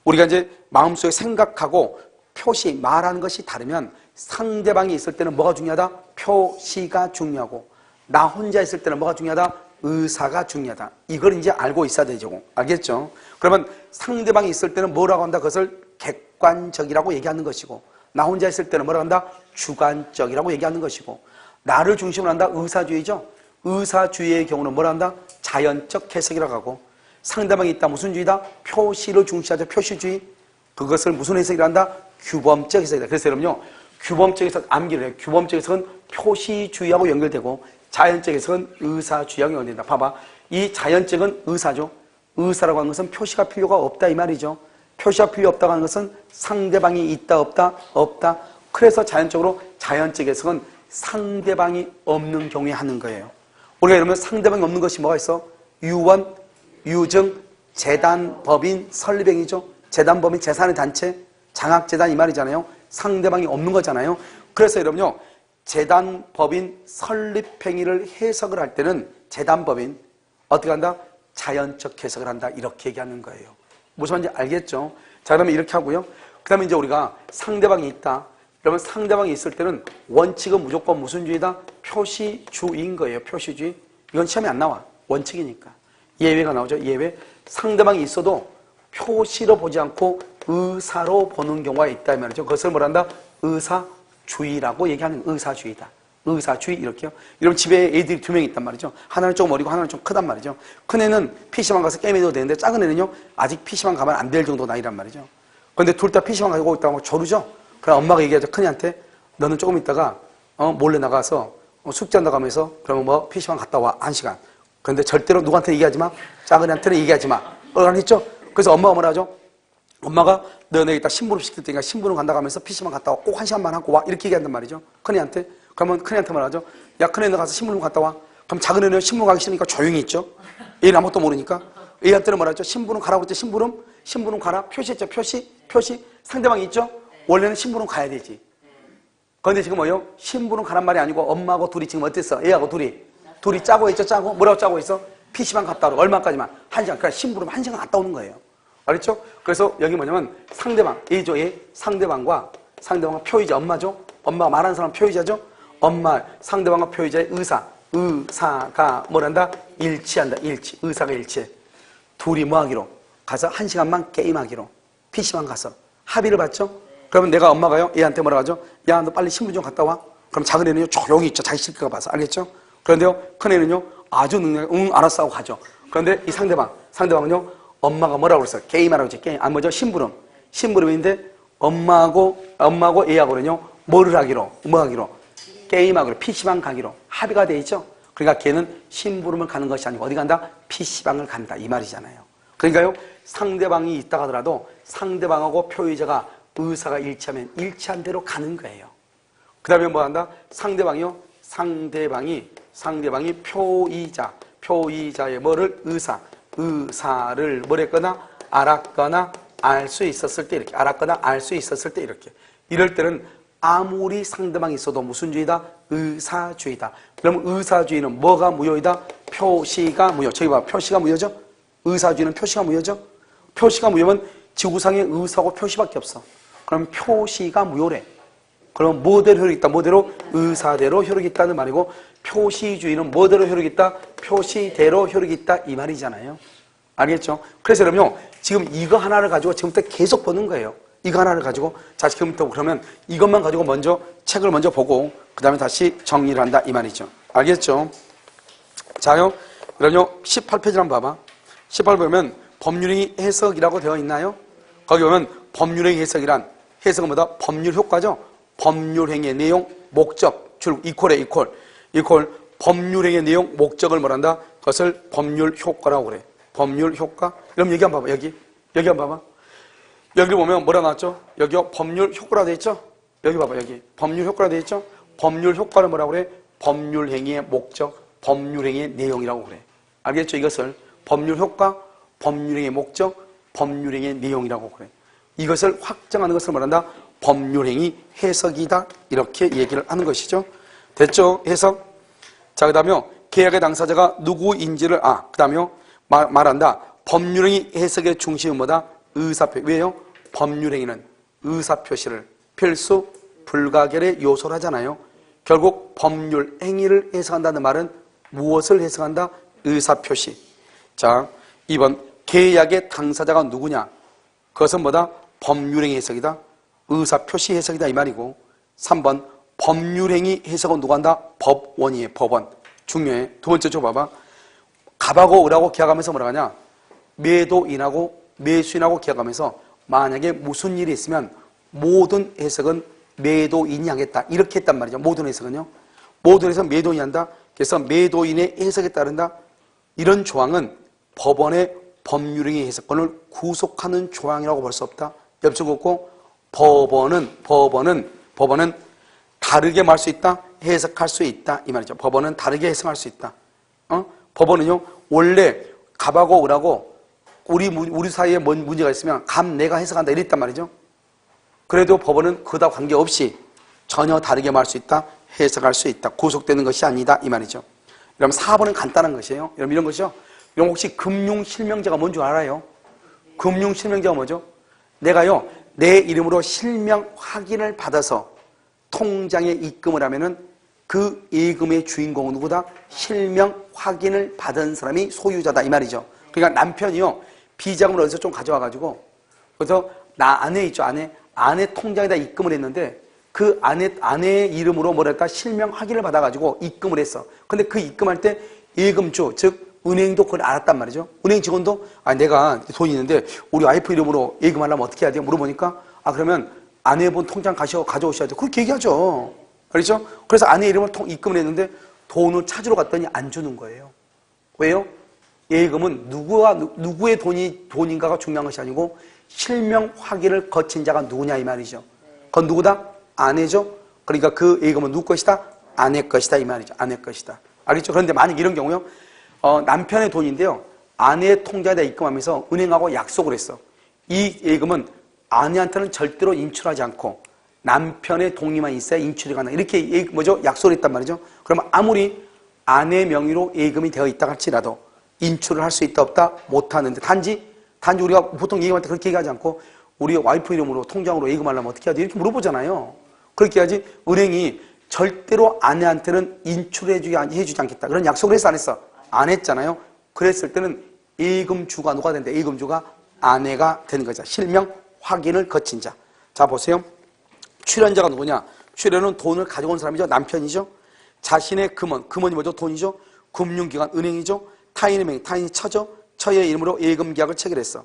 우리가 이제 마음속에 생각하고 표시, 말하는 것이 다르면 상대방이 있을 때는 뭐가 중요하다? 표시가 중요하고 나 혼자 있을 때는 뭐가 중요하다? 의사가 중요하다. 이걸 이제 알고 있어야 되죠. 알겠죠? 그러면 상대방이 있을 때는 뭐라고 한다? 그것을 객관적이라고 얘기하는 것이고 나 혼자 있을 때는 뭐라고 한다? 주관적이라고 얘기하는 것이고 나를 중심으로 한다? 의사주의죠. 의사주의의 경우는 뭐라 한다? 자연적 해석이라고 하고 상대방이 있다. 무슨 주의다? 표시를 중시하죠. 표시주의. 그것을 무슨 해석이라 한다? 규범적 해석이다. 그래서 여러분요. 규범적 해석 암기를 해요. 규범적 해석은 표시주의하고 연결되고 자연적 해석은 의사주의하고 연결된다. 봐봐. 이 자연적은 의사죠. 의사라고 하는 것은 표시가 필요가 없다 이 말이죠. 표시가 필요 없다고 하는 것은 상대방이 있다 없다? 없다. 그래서 자연적으로 자연적 해석은 상대방이 없는 경우에 하는 거예요. 우리가 이러면 상대방이 없는 것이 뭐가 있어? 유언, 유증, 재단, 법인, 설립행위죠. 재단, 법인, 재산의 단체, 장학재단 이 말이잖아요. 상대방이 없는 거잖아요. 그래서 여러분요. 재단, 법인, 설립행위를 해석을 할 때는 재단, 법인 어떻게 한다? 자연적 해석을 한다. 이렇게 얘기하는 거예요. 무슨 말인지 알겠죠? 자, 그러면 이렇게 하고요. 그 다음에 이제 우리가 상대방이 있다. 그러면 상대방이 있을 때는 원칙은 무조건 무슨 주의다? 표시주의인 거예요. 표시주의. 이건 시험에 안 나와. 원칙이니까. 예외가 나오죠. 예외. 상대방이 있어도 표시로 보지 않고 의사로 보는 경우가 있다. 이 말이죠. 그것을 뭐라 한다? 의사주의라고 얘기하는 의사주의다. 의사주의 이렇게요. 여러분 집에 애들이 2명 있단 말이죠. 하나는 조금 어리고 하나는 좀 크단 말이죠. 큰 애는 PC방 가서 게임해도 되는데 작은 애는요. 아직 PC방 가면 안 될 정도 나이란 말이죠. 그런데 둘 다 PC방 가고 있다고 조르죠. 그럼 엄마가 얘기하죠. 큰애한테 너는 조금 있다가 몰래 나가서 숙제한다고 하면서 그러면 뭐 PC방 갔다 와 1시간. 그런데 절대로 누구한테 얘기하지 마. 작은 애한테는 얘기하지 마. 그랬죠? 그래서 엄마가 뭐라 하죠? 엄마가 너네 이따 심부름 시킬 테니까 심부름 간다고 하면서 PC방 갔다 와. 꼭 1시간만 하고 와. 이렇게 얘기한단 말이죠. 큰애한테. 그러면 큰애한테 말하죠. 야, 큰애 너 가서 심부름 갔다 와. 그럼 작은 애는 심부름 가기 싫으니까 조용히 있죠. 얘는 아무것도 모르니까. 얘한테는 뭐라 하죠? 심부름 가라고 했죠. 심부름 가라. 표시했죠. 표시. 상대방이 있죠. 원래는 심부름 가야 되지. 그런데 지금 뭐요? 심부름 가란 말이 아니고 엄마하고 둘이 지금 어땠어? 얘하고 둘이 짜고 있죠. 짜고. 뭐라고 짜고 있어? PC방 갔다 오라. 얼마까지만? 1시간. 그러니까 심부름 1시간 갔다 오는 거예요. 알겠죠? 그래서 여기 뭐냐면 상대방, 얘죠. 얘. 상대방과 표의자, 엄마죠. 엄마가 말하는 사람 표의자죠. 엄마, 상대방과 표의자의 의사가 뭐란다? 일치한다. 의사가 일치해. 둘이 뭐 하기로? 가서 1시간만 게임하기로. PC방 가서 합의를 봤죠? 그러면 내가 엄마가요, 얘한테 뭐라 하죠? 야, 너 빨리 신분 좀 갔다 와. 그럼 작은 애는요, 조용히 있죠. 자기 실컷 봐서. 알겠죠? 그런데요, 큰 애는요, 아주 능력이, 알았어 하고 가죠. 그런데 이 상대방은요, 엄마가 뭐라고 그랬어요? 게임하라고 했지, 게임. 뭐죠? 심부름인데, 엄마하고 얘하고는요, 뭐 하기로? 게임하기로, PC방 가기로 합의가 돼 있죠? 그러니까 걔는 심부름을 가는 것이 아니고 어디 간다? PC방을 간다. 이 말이잖아요. 그러니까요, 상대방이 있다 하더라도 상대방하고 표의자가 의사가 일치하면 일치한 대로 가는 거예요. 그 다음에 뭐 한다? 상대방이 표의자의 뭐를? 의사를 뭐랬거나 알았거나 알 수 있었을 때 이렇게. 알았거나 알 수 있었을 때 이렇게. 이럴 때는 아무리 상대방이 있어도 무슨 주의다? 의사주의다. 그러면 의사주의는 뭐가 무효이다? 표시가 무효. 저기 봐. 표시가 무효죠? 의사주의는 표시가 무효죠? 표시가 무효면 지구상에 의사하고 표시밖에 없어. 그럼 표시가 무효래. 그럼 뭐대로 효력이 있다? 뭐대로? 의사대로 효력이 있다는 말이고 표시주의는 뭐대로 효력이 있다? 표시대로 효력이 있다 이 말이잖아요. 알겠죠? 그래서 여러분요 지금 이거 하나를 가지고 지금부터 계속 보는 거예요. 이거 하나를 가지고 자, 지금부터 그러면 이것만 가지고 먼저 책을 먼저 보고 그 다음에 다시 정리를 한다 이 말이죠. 알겠죠? 자요, 그럼요 18페이지 한번 봐봐. 18 보면 법률행위 해석이라고 되어 있나요? 거기 보면 법률행위 해석이란 해석은 뭐다? 법률 효과죠. 법률행위의 내용, 목적, 줄 이퀄에 이퀄 법률행위의 내용, 목적을 뭐란다? 그것을 법률 효과라고 그래. 법률 효과. 그럼 여기 한번 봐봐. 여기 한번 봐봐. 여기를 보면 뭐라 나왔죠? 여기요 법률 효과라 되어 있죠? 여기 봐봐. 여기 법률 효과라 되어 있죠? 법률 효과를 뭐라고 그래? 법률 행위의 목적, 법률 행위의 내용이라고 그래. 알겠죠? 이것을 법률 효과, 법률 행위의 목적, 법률 행위의 내용이라고 그래. 이것을 확정하는 것을 말한다. 법률 행위 해석이다. 이렇게 얘기를 하는 것이죠. 됐죠? 해석. 자, 그다음에 계약의 당사자가 누구인지를 그다음에 말한다. 법률 행위 해석의 중심은 뭐다? 의사표. 왜요? 법률 행위는 의사표시를 필수 불가결의 요소를 하잖아요. 결국 법률 행위를 해석한다는 말은 무엇을 해석한다? 의사표시. 자, 2번 계약의 당사자가 누구냐? 그것은 뭐다? 법률행위 해석이다. 의사표시 해석이다 이 말이고. 3번 법률행위 해석은 누가 한다? 법원이에요. 법원. 중요해. 두 번째 줘 봐봐. 갑하고 을하고 계약하면서 뭐라 하냐? 매도인하고 매수인하고 계약하면서 만약에 무슨 일이 있으면 모든 해석은 매도인이 하겠다. 이렇게 했단 말이죠. 모든 해석은요. 모든 해석은 매도인이 한다. 그래서 매도인의 해석에 따른다. 이런 조항은 법원의 법률행위 해석권을 구속하는 조항이라고 볼 수 없다. 옆줄 긋고 법원은 다르게 말할 수 있다. 해석할 수 있다. 이 말이죠. 법원은 다르게 해석할 수 있다. 법원은요. 원래 갑하고 을하고 우리 사이에 뭔 문제가 있으면 갑 내가 해석한다 이랬단 말이죠. 그래도 법원은 그다 관계없이 전혀 다르게 말할 수 있다. 해석할 수 있다. 구속되는 것이 아니다. 이 말이죠. 그럼 4번은 간단한 것이에요. 여러분 이런 것이요. 그럼 혹시 금융실명제가 뭔 줄 알아요? 금융실명제가 뭐죠? 내가요 내 이름으로 실명 확인을 받아서 통장에 입금을 하면은 그 예금의 주인공은 누구다? 실명 확인을 받은 사람이 소유자다 이 말이죠. 그러니까 남편이요 비자금을 어디서 좀 가져와가지고 그래서 나 아내 있죠 아내 통장에다 입금을 했는데 그 아내의 이름으로 뭐랄까 실명 확인을 받아가지고 입금을 했어. 근데 그 입금할 때 예금주 즉 은행도 그걸 알았단 말이죠. 은행 직원도 내가 돈이 있는데 우리 와이프 이름으로 예금하려면 어떻게 해야 돼요? 물어보니까 그러면 아내분 통장 가져오셔야 돼요. 그렇게 얘기하죠. 그렇죠? 그래서 아내 이름을 입금을 했는데 돈을 찾으러 갔더니 안 주는 거예요. 왜요? 예금은 누구의 돈인가가 중요한 것이 아니고 실명 확인을 거친 자가 누구냐 이 말이죠. 그건 누구다? 아내죠. 그러니까 그 예금은 누구 것이다? 아내 것이다 이 말이죠. 아내 것이다. 알겠죠? 그런데 만약 이런 경우요. 남편의 돈인데요. 아내의 통장에다 입금하면서 은행하고 약속을 했어. 이 예금은 아내한테는 절대로 인출하지 않고 남편의 동의만 있어야 인출이 가능하다. 이렇게 약속을 했단 말이죠. 그러면 아무리 아내 명의로 예금이 되어 있다 할지라도 인출을 할 수 있다 없다 못하는데 단지 우리가 보통 예금할 때 그렇게 얘기하지 않고 우리 와이프 이름으로 통장으로 예금하려면 어떻게 하지? 이렇게 물어보잖아요. 그렇게 해야지 은행이 절대로 아내한테는 인출해주지 않겠다. 그런 약속을 했어 안 했어? 안 했잖아요. 그랬을 때는 예금주가 누가 된다? 예금주가 아내가 되는 거죠. 실명 확인을 거친 자. 자 보세요. 출연자가 누구냐? 출연은 돈을 가지고 온 사람이죠. 남편이죠. 자신의 금원이 뭐죠? 돈이죠. 금융기관 은행이죠. 타인의 명의 타인이 처죠. 처의 이름으로 예금 계약을 체결했어.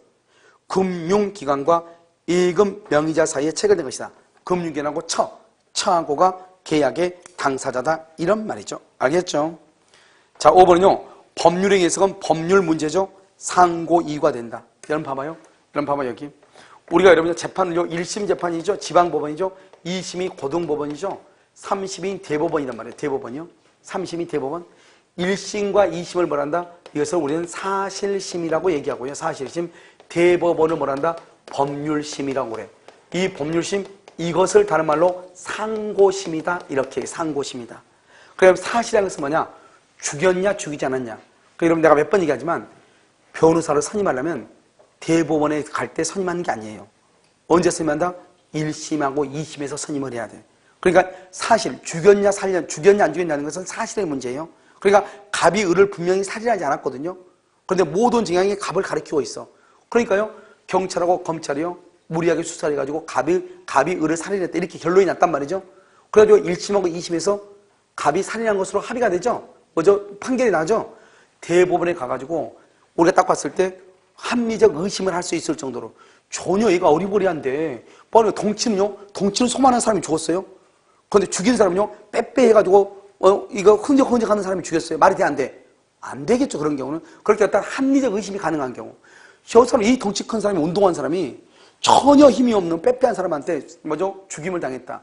금융기관과 예금 명의자 사이에 체결된 것이다. 금융기관하고 처하고가 계약의 당사자다. 이런 말이죠. 알겠죠? 자 5번은요. 법률행위 해석은 법률 문제죠. 상고 이유가 된다. 여러분 봐봐요. 여러분 봐봐 여기. 우리가 여러분 재판을요. 1심 재판이죠. 지방법원이죠. 2심이 고등법원이죠. 3심이 대법원이란 말이에요. 대법원이요. 3심이 대법원. 1심과 2심을 뭐란다? 이것을 우리는 사실심이라고 얘기하고요. 사실심. 대법원을 뭐란다? 법률심이라고 그래. 이 법률심 이것을 다른 말로 상고심이다. 이렇게 상고심이다. 그럼 사실이라는 것은 뭐냐? 죽였냐 죽이지 않았냐. 그럼 내가 몇 번 얘기하지만 변호사를 선임하려면 대법원에 갈 때 선임하는 게 아니에요. 언제 선임한다? 1심하고 2심에서 선임을 해야 돼. 그러니까 사실 죽였냐 죽였냐 안 죽였냐는 것은 사실의 문제예요. 그러니까 갑이 을을 분명히 살인하지 않았거든요. 그런데 모든 증상이 갑을 가리키고 있어. 그러니까요 경찰하고 검찰이요 무리하게 수사해가지고 갑이 을을 살인했다. 이렇게 결론이 났단 말이죠. 그래가지고 1심하고 2심에서 갑이 살인한 것으로 합의가 되죠. 먼저 판결이 나죠. 대법원에 가가지고 우리가 딱 봤을 때 합리적 의심을 할 수 있을 정도로 전혀 얘가 어리버리한데 뻔히 덩치는 소만한 사람이 죽었어요. 그런데 죽인 사람은요 빼빼해가지고 이거 흔적하는 사람이 죽였어요. 말이 돼 안 돼? 안 되겠죠. 그런 경우는. 그렇게 어떤 합리적 의심이 가능한 경우 저 사람 이 덩치 큰 사람이 운동한 사람이 전혀 힘이 없는 빼빼한 사람한테 죽임을 당했다.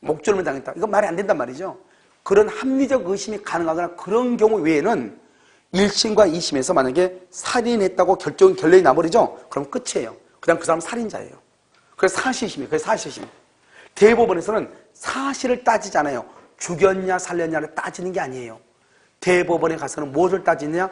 목졸음을 당했다. 이건 말이 안 된단 말이죠. 그런 합리적 의심이 가능하거나 그런 경우 외에는 1심과 2심에서 만약에 살인했다고 결론이 나버리죠? 그럼 끝이에요. 그냥 그 사람 살인자예요. 그래서 사실심이에요. 그래서 사실심. 대법원에서는 사실을 따지지 않아요. 죽였냐 살렸냐를 따지는 게 아니에요. 대법원에 가서는 무엇을 따지느냐?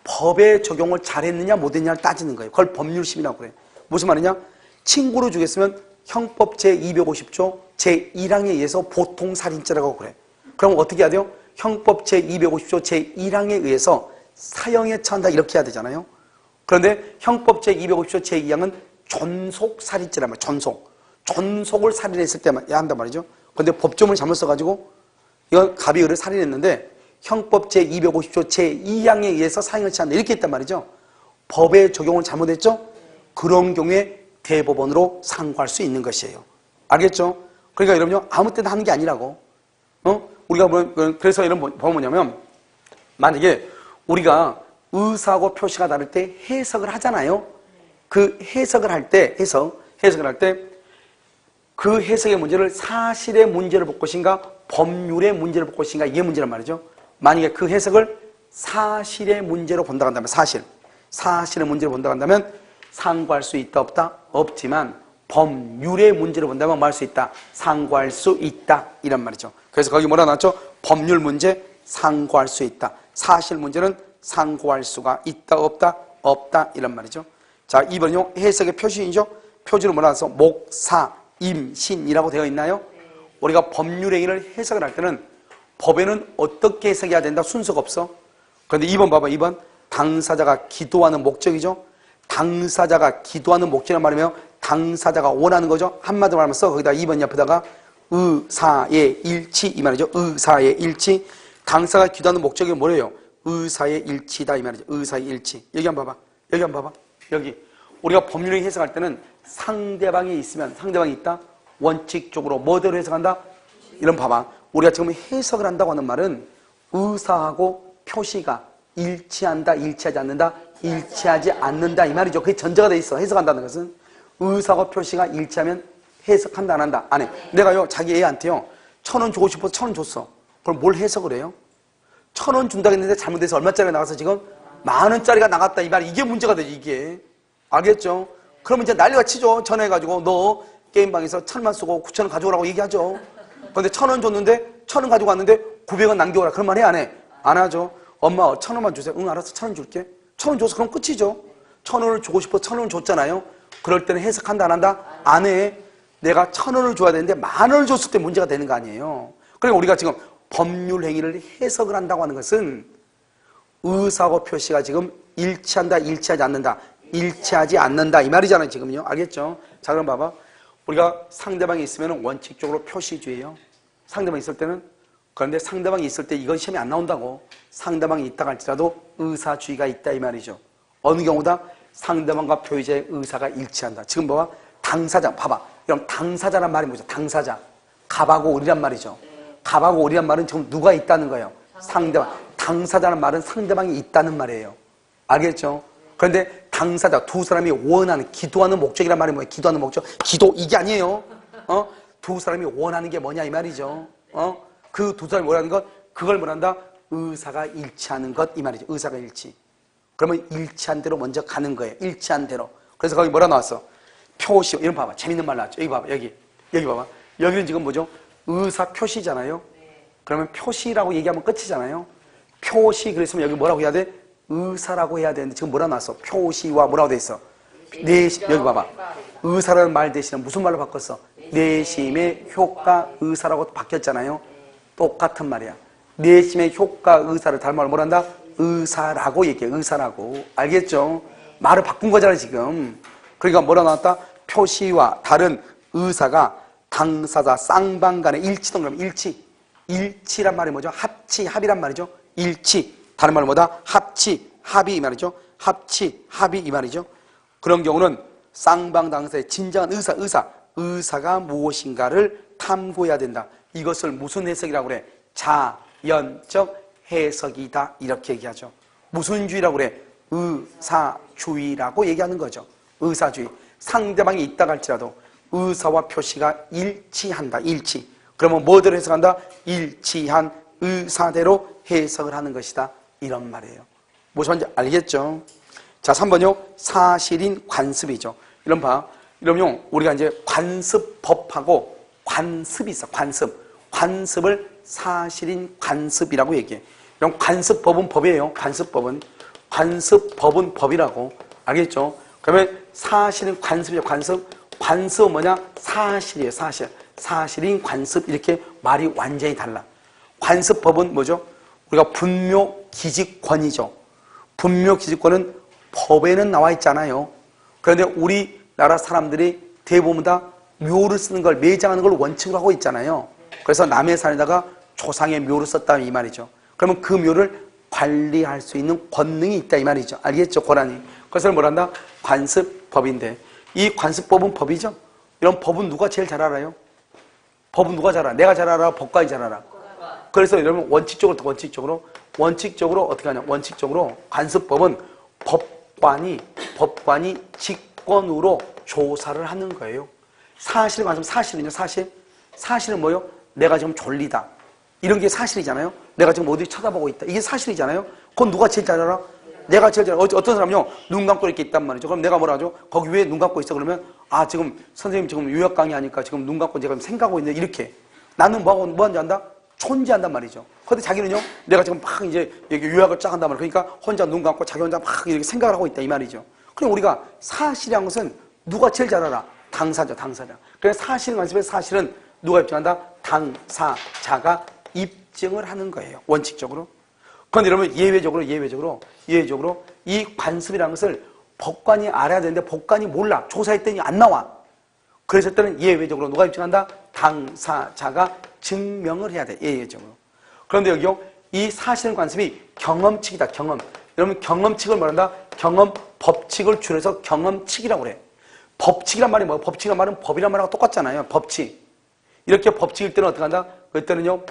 법의 적용을 잘했느냐 못했느냐를 따지는 거예요. 그걸 법률심이라고 그래요. 무슨 말이냐? 친구를 죽였으면 형법 제250조 제1항에 의해서 보통살인죄라고 그래. 그럼 어떻게 해야 돼요? 형법 제250조 제1항에 의해서 사형에 처한다 이렇게 해야 되잖아요. 그런데 형법 제250조 제2항은 존속살인죄란 말이에요. 존속을 살인했을 때만 한단 말이죠. 그런데 법조문을 잘못 써가지고 이건 갑이 을을 살인했는데 형법 제250조 제2항에 의해서 사형을 처한다 이렇게 했단 말이죠. 법의 적용을 잘못했죠? 그런 경우에 대법원으로 상고할 수 있는 것이에요. 알겠죠? 그러니까 여러분요 아무 때나 하는 게 아니라고. 우리가 그래서 이런 뭐 뭐냐면 만약에 우리가 의사하고 표시가 다를 때 해석을 하잖아요. 그 해석을 할 때 해석을 할 때 그 해석의 문제를 사실의 문제를 볼 것인가 법률의 문제를 볼 것인가 이게 문제란 말이죠. 만약에 그 해석을 사실의 문제로 본다고 한다면 사실의 문제로 본다고 한다면 상고할 수 있다 없다? 없지만 법률의 문제로 본다면 뭐 할 수 있다? 상고할 수 있다 이란 말이죠. 그래서 거기 뭐라 나왔죠? 법률 문제 상고할 수 있다. 사실 문제는 상고할 수가 있다 없다? 없다 이란 말이죠. 자 2번요 해석의 표시이죠. 표지로 뭐라 나와서 목사 임신이라고 되어 있나요? 우리가 법률행위를 해석을 할 때는 법에는 어떻게 해석해야 된다 순서가 없어. 그런데 2번 봐봐. 2번 당사자가 기도하는 목적이죠. 당사자가 기도하는 목적이란 말이면 당사자가 원하는 거죠. 한마디로 말하면 거기다 2번 옆에다가 의사의 일치 이 말이죠. 의사의 일치. 당사가 기도하는 목적이 뭐래요? 의사의 일치다 이 말이죠. 의사의 일치. 여기 한번 봐봐. 여기 한번 봐봐. 여기 우리가 법률을 해석할 때는 상대방이 있으면 상대방이 있다. 원칙적으로 뭐대로 해석한다? 이런 봐봐. 우리가 지금 해석을 한다고 하는 말은 의사하고 표시가 일치한다, 일치하지 않는다, 일치하지 않는다 이 말이죠. 그게 전제가 돼 있어. 해석한다는 것은 의사하고 표시가 일치하면 해석한다 안 한다? 안 해. 내가요 자기 애한테요 1,000원 주고 싶어서 1,000원 줬어. 그럼 뭘 해석을 해요? 1,000원 준다고 했는데 잘못해서 얼마짜리가 나가서 지금 10,000원짜리가 나갔다 이 말. 이게 문제가 되지 이게. 알겠죠? 그러면 이제 난리가 치죠. 전화해가지고 너 게임방에서 1,000원 쓰고 9,000원 가져오라고 얘기하죠. 그런데 1,000원 줬는데 1,000원 가지고 왔는데 900원 남겨오라. 그런 말 해 안 해? 안 하죠. 엄마 1,000원만 주세요. 응 알았어 1,000원 줄게. 1,000원 줘서 그럼 끝이죠. 1,000원을 주고 싶어 1,000원 줬잖아요. 그럴 때는 해석한다 안 한다? 안 해. 내가 1,000원을 줘야 되는데 10,000원을 줬을 때 문제가 되는 거 아니에요. 그러니까 우리가 지금 법률 행위를 해석을 한다고 하는 것은 의사하고 표시가 지금 일치한다 일치하지 않는다 일치하지 않는다 이 말이잖아요 지금요. 알겠죠? 자 그럼 봐봐. 우리가 상대방이 있으면 원칙적으로 표시주의예요. 상대방이 있을 때는. 그런데 상대방이 있을 때 이건 시험에 안 나온다고. 상대방이 있다 할지라도 의사주의가 있다 이 말이죠. 어느 경우다? 상대방과 표의자의 의사가 일치한다. 지금 봐봐. 당사자 봐봐. 그럼 당사자란 말이 뭐죠? 당사자. 갑하고 을이란 말이죠. 갑하고 을이란 말은 지금 누가 있다는 거예요? 상대방. 당사자란 말은 상대방이 있다는 말이에요. 알겠죠? 그런데 당사자 두 사람이 원하는 기도하는 목적이란 말이 뭐예요? 기도하는 목적? 기도 이게 아니에요. 두 사람이 원하는 게 뭐냐 이 말이죠. 그 두 사람이 원하는 것 그걸 뭐란다? 의사가 일치하는 것 이 말이죠. 의사가 일치. 그러면 일치한 대로 먼저 가는 거예요. 일치한 대로. 그래서 거기 뭐라 나왔어? 표시. 이런 봐봐. 재밌는 말 나왔죠. 여기 봐봐. 여기 봐봐. 여기는 지금 뭐죠? 의사 표시잖아요. 그러면 표시라고 얘기하면 끝이잖아요. 표시 그랬으면 여기 뭐라고 해야 돼? 의사라고 해야 되는데 지금 뭐라 나왔어? 표시와 뭐라고 돼 있어? 내심. 여기 봐봐. 의사라는 말 대신에 무슨 말로 바꿨어? 내심의 효과 의사라고 바뀌었잖아요. 똑같은 말이야. 내심의 효과 의사를 다른 말로 뭐란다? 의사라고 얘기해. 의사라고. 알겠죠? 말을 바꾼 거잖아 지금. 그러니까 뭐라 나왔다? 표시와 다른 의사가 당사자 쌍방 간의 일치동 그러면 일치. 일치란 말이 뭐죠? 합치, 합이란 말이죠. 일치. 다른 말로 뭐다? 합치, 합이 이 말이죠. 합치, 합이 이 말이죠. 그런 경우는 쌍방 당사의 진정한 의사가 무엇인가를 탐구해야 된다. 이것을 무슨 해석이라고 그래? 자연적 해석이다. 이렇게 얘기하죠. 무슨 주의라고 그래? 의사주의라고 얘기하는 거죠. 의사주의. 상대방이 있다가 할지라도 의사와 표시가 일치한다. 일치. 그러면 뭐대로 해석한다? 일치한 의사대로 해석을 하는 것이다. 이런 말이에요. 무슨 말인지 알겠죠? 자, 3번요. 사실인 관습이죠. 이런 봐. 이러면 우리가 이제 관습법하고 관습이 있어. 관습을 사실인 관습이라고 얘기해. 이런 관습법은 법이에요. 관습법은 법이라고. 알겠죠? 그러면 사실인 관습이죠. 관습은 뭐냐? 사실이에요. 사실인 관습. 이렇게 말이 완전히 달라. 관습법은 뭐죠? 우리가 분묘기직권이죠. 분묘기직권은 법에는 나와 있잖아요. 그런데 우리나라 사람들이 대부분 다 묘를 쓰는 걸, 매장하는 걸 원칙으로 하고 있잖아요. 그래서 남의 산에다가 조상의 묘를 썼다 이 말이죠. 그러면 그 묘를 관리할 수 있는 권능이 있다 이 말이죠. 알겠죠? 권한이. 그것을 뭐란다? 관습법인데 이 관습법은 법이죠. 이런 법은 누가 제일 잘 알아요? 법은 누가 잘 알아? 내가 잘 알아? 법관이 잘 알아? 그래서 여러분 원칙적으로 어떻게 하냐? 원칙적으로 관습법은 법관이 직권으로 조사를 하는 거예요. 사실 관습, 사실은요, 사실은 뭐요? 내가 지금 졸리다. 이런 게 사실이잖아요. 내가 지금 어디 쳐다보고 있다. 이게 사실이잖아요. 그건 누가 제일 잘 알아? 내가 제일 잘 알아. 어떤 사람은요, 눈 감고 이렇게 있단 말이죠. 그럼 내가 뭐라 하죠? 거기 왜 눈 감고 있어? 그러면, 아, 지금 선생님 지금 요약 강의하니까 지금 눈 감고 제가 생각하고 있는데, 이렇게. 나는 뭐 하는지 안다? 존재한단 말이죠. 근데 자기는요, 내가 지금 막 이제 여기 요약을 쫙 한단 말이에요. 그러니까 혼자 눈 감고 자기 혼자 막 이렇게 생각을 하고 있다. 이 말이죠. 그럼 우리가 사실이라는 것은 누가 제일 잘 알아? 당사자. 그래서 사실 관습에서 사실은 누가 입증한다? 당사자가 입증을 하는 거예요. 원칙적으로. 그런데 여러분 예외적으로 이 관습이라는 것을 법관이 알아야 되는데 법관이 몰라. 조사했더니 안 나와. 그래서 때는 예외적으로 누가 입증한다? 당사자가 증명을 해야 돼. 예외적으로. 그런데 여기요. 이 사실 관습이 경험칙이다. 여러분 경험칙을 말한다? 경험 법칙을 줄여서 경험칙이라고 그래. 법칙이란 말이 뭐예요? 법칙이란 말은 법이란 말하고 똑같잖아요. 법칙. 이렇게 법칙일 때는 어떻게 한다? 그때는요,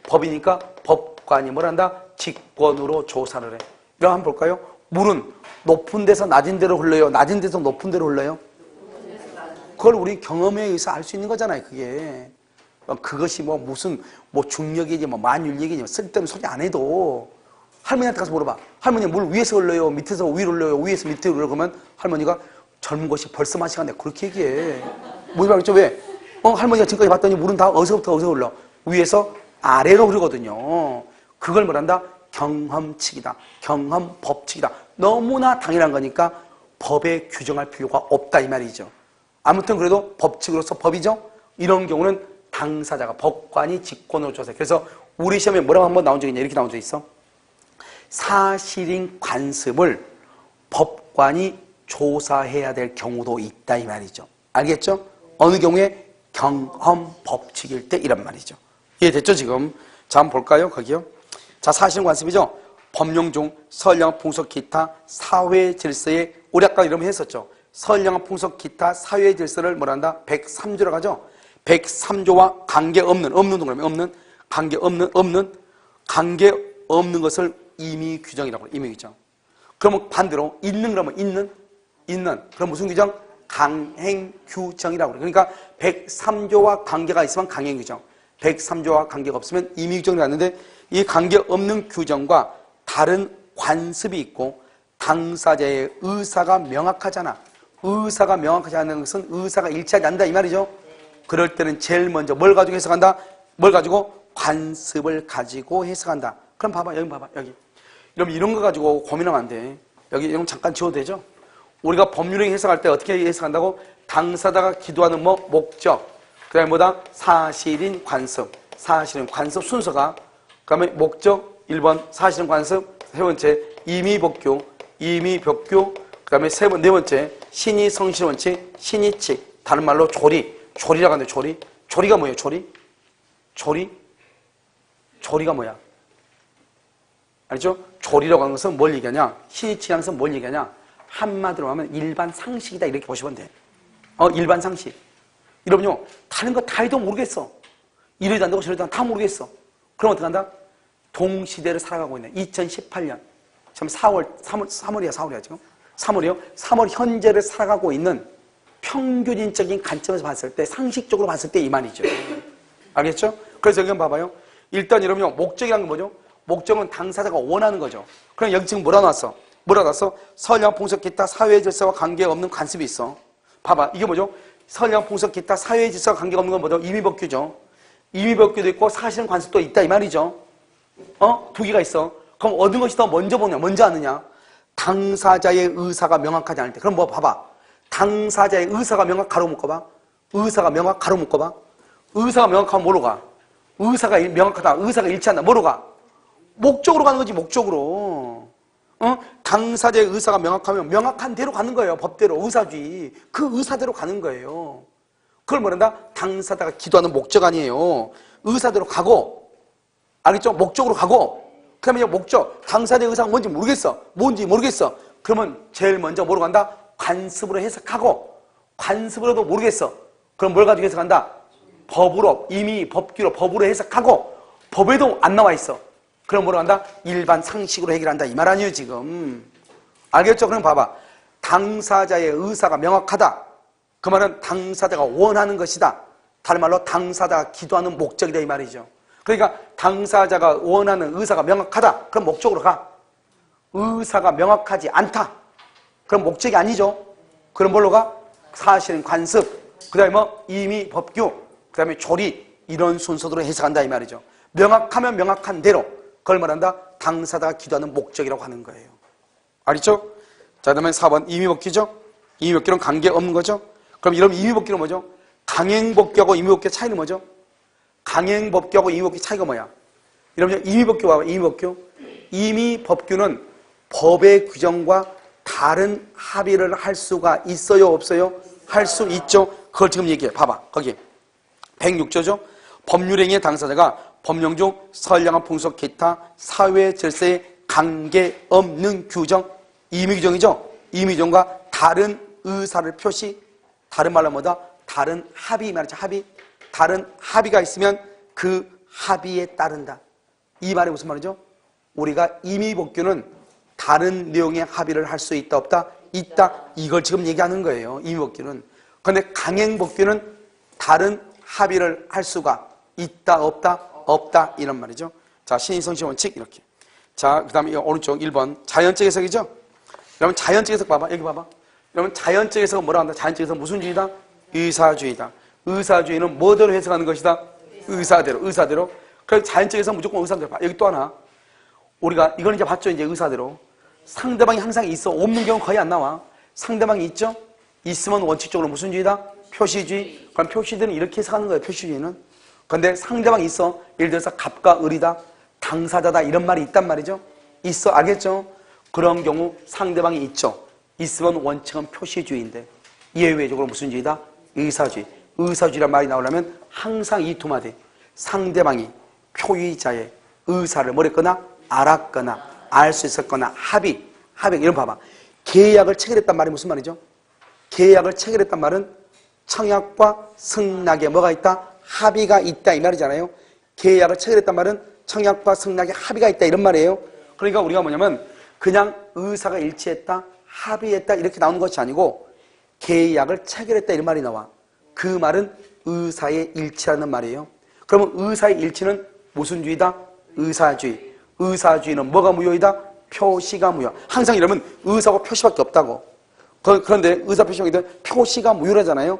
법이니까 법관이 뭘 한다? 직권으로 조사를 해. 이거 한번 볼까요? 물은 높은 데서 낮은 데로 흘러요? 낮은 데서 높은 데로 흘러요? 그걸 우리 경험에 의해서 알 수 있는 거잖아요, 그게. 그것이 무슨 중력이지, 만율력이지, 쓸데없는 소리 안 해도 할머니한테 가서 물어봐. 할머니 물 위에서 흘러요? 밑에서 위로 흘러요? 위에서 밑으로 흘러요? 그러면 할머니가 젊은 것이 벌써 마시간데 그렇게 얘기해. 뭐지 말겠죠? 왜? 할머니가 지금까지 봤더니 물은 다 어디서부터 흘러? 위에서 아래로 흐르거든요. 그걸 뭐란다? 경험칙이다. 경험법칙이다. 너무나 당연한 거니까 법에 규정할 필요가 없다 이 말이죠. 아무튼 그래도 법칙으로서 법이죠. 이런 경우는 당사자가 법관이 직권으로 조사해. 그래서 우리 시험에 뭐라고 한번 나온 적이 있냐? 이렇게 나온 적 있어. 사실인 관습을 법관이 조사해야 될 경우도 있다 이 말이죠. 알겠죠? 어느 경우에 경험법칙일 때 이란 말이죠. 이해됐죠 지금? 자 한번 볼까요? 거기요. 자 사실인 관습이죠. 법령 중 서열량화 풍속 기타 사회 질서에 우리 아까 이런 거 했었죠. 서열량화 풍속 기타 사회 질서를 뭐란다? 103조라고 하죠. 103조와 관계없는 관계없는 것을 임의 규정이라고 해요. 임의 규정. 그러면 반대로 있는 그러면 있는 그럼 무슨 규정? 강행 규정이라고 그래요. 그러니까 103조와 관계가 있으면 강행 규정, 103조와 관계가 없으면 임의 규정이 왔는데 이 관계 없는 규정과 다른 관습이 있고 당사자의 의사가 명확하잖아. 의사가 명확하지 않는 것은 의사가 일치하지 않는다 이 말이죠. 그럴 때는 제일 먼저 뭘 가지고 해석한다? 뭘 가지고? 관습을 가지고 해석한다. 그럼 봐봐 여기. 여러분 이런 거 가지고 고민하면 안 돼. 여기 이런 거 잠깐 지워도 되죠? 우리가 법률행 해석할 때 어떻게 해석한다고? 당사자가 기도하는 목적, 그 다음에 뭐다? 사실인 관습 순서가, 그 다음에 목적 1번 사실인 관습, 세 번째 임의법규, 그 다음에 네 번째, 신의 성실 원칙, 신의칙. 다른 말로 조리. 조리라고 하는데 조리. 조리가 뭐예요, 조리? 조리가 뭐야? 알죠? 조리라고 하는 것은 뭘 얘기하냐? 신의칙이라는 것은 뭘 얘기하냐? 한마디로 하면 일반 상식이다 이렇게 보시면 돼. 일반 상식. 이러면요, 다른 거 다 해도 모르겠어. 이러지도 않고 저러지도 않고 다 모르겠어. 그럼 어떻게 한다? 동시대를 살아가고 있네. 2018년. 지금 3월이야 지금? 3월이요? 3월 현재를 살아가고 있는 평균인적인 관점에서 봤을 때, 상식적으로 봤을 때 이 말이죠. 알겠죠? 그래서 여기 한번 봐봐요. 일단 여러분요, 목적이라는 건 뭐죠? 목적은 당사자가 원하는 거죠. 그럼 여기 지금 뭐라 나왔어? 서울양 풍속 기타 사회 질서와 관계없는 관습이 있어. 봐봐, 이게 뭐죠? 서울양 풍속 기타 사회 질서와 관계없는 건 뭐죠? 임의법규죠. 임의법규도 있고 사실은 관습도 있다 이 말이죠. 두 개가 있어. 그럼 어느 것이 더 먼저 보냐, 먼저 아느냐? 당사자의 의사가 명확하지 않을 때. 그럼 뭐 봐봐. 당사자의 의사가 가로 묶어봐. 의사가 묶어봐. 의사가 명확하면 뭐로 가? 의사가 명확하다. 의사가 일치한다. 뭐로 가? 목적으로 가는 거지, 목적으로. 당사자의 의사가 명확하면 명확한 대로 가는 거예요. 법대로, 의사주의. 그 의사대로 가는 거예요. 그걸 뭐란다? 당사자가 기도하는 목적 아니에요. 의사대로 가고, 알겠죠? 목적으로 가고, 그 다음에 목적, 당사자의 의사가 뭔지 모르겠어. 그러면 제일 먼저 뭐로 간다? 관습으로 해석하고, 관습으로도 모르겠어. 그럼 뭘 가지고 해석한다? 법으로, 이미 법규로, 법으로 해석하고, 법에도 안 나와 있어. 그럼 뭐로 간다? 일반 상식으로 해결한다. 이 말 아니에요, 지금. 알겠죠? 그럼 봐봐. 당사자의 의사가 명확하다. 그 말은 당사자가 원하는 것이다. 다른 말로 당사자가 기도하는 목적이다. 이 말이죠. 그러니까 당사자가 원하는 의사가 명확하다. 그럼 목적으로 가. 의사가 명확하지 않다. 그럼 목적이 아니죠. 그럼 뭘로 가? 사실은 관습. 그 다음에 뭐 임의 법규. 그 다음에 조리. 이런 순서대로 해석한다. 이 말이죠. 명확하면 명확한 대로. 그걸 말한다? 당사자가 기도하는 목적이라고 하는 거예요. 알겠죠? 자, 그 다음에 4번 임의법규죠? 임의법규는 관계없는 거죠? 그럼 이런 임의법규는 뭐죠? 강행법규하고 임의법규의 차이는 뭐죠? 강행법규하고 임의법규의 차이가 뭐야? 이러면 임의법규 봐봐. 임의법규는 법의 규정과 다른 합의를 할 수가 있어요? 없어요? 할 수 있죠? 그걸 지금 얘기해. 봐봐. 거기 106조죠? 법률행위의 당사자가 법령 중 선량한 풍속 기타 사회 질서에 관계없는 규정, 임의규정이죠. 임의규정과 다른 의사를 표시, 다른 말로 뭐다? 다른 합의 말이죠. 합의. 다른 합의가 있으면 그 합의에 따른다. 이 말이 무슨 말이죠? 우리가 임의법규는 다른 내용의 합의를 할 수 있다 없다? 있다. 이걸 지금 얘기하는 거예요. 임의법규는. 그런데 강행법규는 다른 합의를 할 수가 있다 없다? 없다. 이런 말이죠. 자, 신의성실 원칙 이렇게. 자, 그 다음에 오른쪽 1번 자연적 해석이죠. 여러분 자연적 해석 봐봐. 여기 봐봐. 여러분 자연적 해석은 뭐라 한다? 자연적 해석은 무슨 주의다? 의사주의다. 의사주의는 뭐대로 해석하는 것이다? 의사대로. 그래서 자연적 해석은 무조건 의사대로 봐. 여기 또 하나. 우리가 이걸 이제 봤죠. 이제 의사대로. 상대방이 항상 있어. 없는 경우 거의 안 나와. 상대방이 있죠? 있으면 원칙적으로 무슨 주의다? 표시주의. 그럼 표시들은 이렇게 해석하는 거예요. 표시주의는. 그런데 상대방이 있어. 예를 들어서 갑과 을이다. 당사자다. 이런 말이 있단 말이죠. 있어. 알겠죠? 그런 경우 상대방이 있죠. 있으면 원칙은 표시주의인데 예외적으로 무슨 주의다? 의사주의. 의사주의란 말이 나오려면 항상 이 두 마디. 상대방이 표의자의 의사를 뭐랬거나 알았거나 알 수 있었거나 합의 이런 거 봐봐. 계약을 체결했단 말이 무슨 말이죠? 계약을 체결했단 말은 청약과 승낙에 뭐가 있다? 합의가 있다 이 말이잖아요. 계약을 체결했단 말은 청약과 승낙에 합의가 있다 이런 말이에요. 그러니까 우리가 뭐냐면 그냥 의사가 일치했다, 합의했다 이렇게 나오는 것이 아니고 계약을 체결했다 이런 말이 나와. 그 말은 의사의 일치라는 말이에요. 그러면 의사의 일치는 무슨 주의다? 의사주의. 의사주의는 뭐가 무효이다? 표시가 무효. 항상 이러면 의사고 표시밖에 없다고. 그런데 의사 표시가 있다 표시가 무효라잖아요.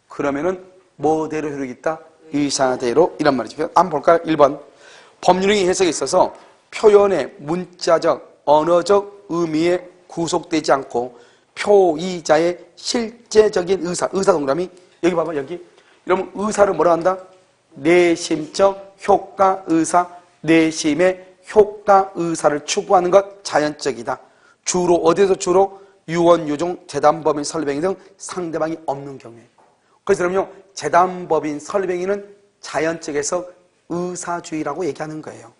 그러면은 뭐대로 효력이 있다? 의사대로 이란 말이죠. 한번 볼까요? 1번 법률행위 해석에 있어서 표현의 문자적, 언어적 의미에 구속되지 않고 표의자의 실제적인 의사 동그라미 여기 봐봐 여기. 이러면 의사를 뭐라 한다? 내심적 효과 의사, 내심의 효과 의사를 추구하는 것 자연적이다. 주로 어디에서 주로? 유언, 유종, 재단법인, 설립행위 등 상대방이 없는 경우에. 그래서 그럼요, 재단법인, 설립행위는 자연적에서 의사주의라고 얘기하는 거예요.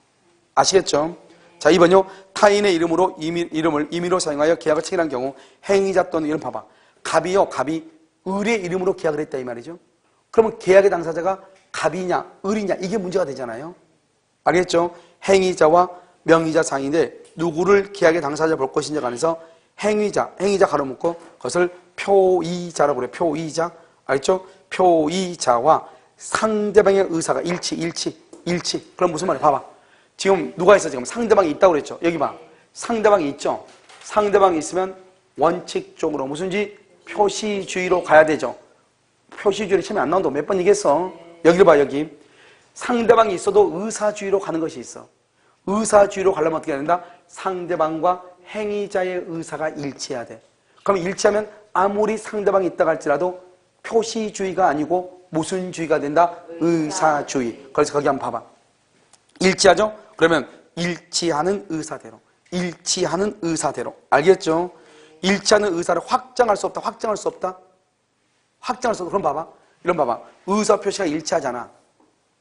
아시겠죠? 자, 2번요. 타인의 이름으로 이름을 임의로 사용하여 계약을 체결한 경우 행위자 또는 이름 봐봐. 갑이요, 갑이 을의 이름으로 계약을 했다 이 말이죠. 그러면 계약의 당사자가 갑이냐, 을이냐 이게 문제가 되잖아요. 알겠죠? 행위자와 명의자 사이인데 누구를 계약의 당사자 볼 것인지 관해서 행위자 가로 묶고 그것을 표의자라고 그래요. 표의자. 알겠죠? 표의자와 상대방의 의사가 일치. 그럼 무슨 말이야? 봐봐. 지금 누가 있어? 지금 상대방이 있다고 그랬죠? 여기 봐. 상대방이 있죠? 상대방이 있으면 원칙적으로 무슨지 표시주의로 가야 되죠. 표시주의를 처음에 안 나온다고 몇 번 얘기했어. 여기를 봐, 여기. 상대방이 있어도 의사주의로 가는 것이 있어. 의사주의로 가려면 어떻게 해야 된다? 상대방과 행위자의 의사가 일치해야 돼. 그럼 일치하면 아무리 상대방이 있다고 할지라도 표시주의가 아니고 무슨 주의가 된다? 의사주의. 그래서 거기 한번 봐봐. 일치하죠? 그러면 일치하는 의사대로. 알겠죠? 일치하는 의사를 확정할 수 없다? 그럼 봐봐. 이런 봐봐. 의사 표시가 일치하잖아.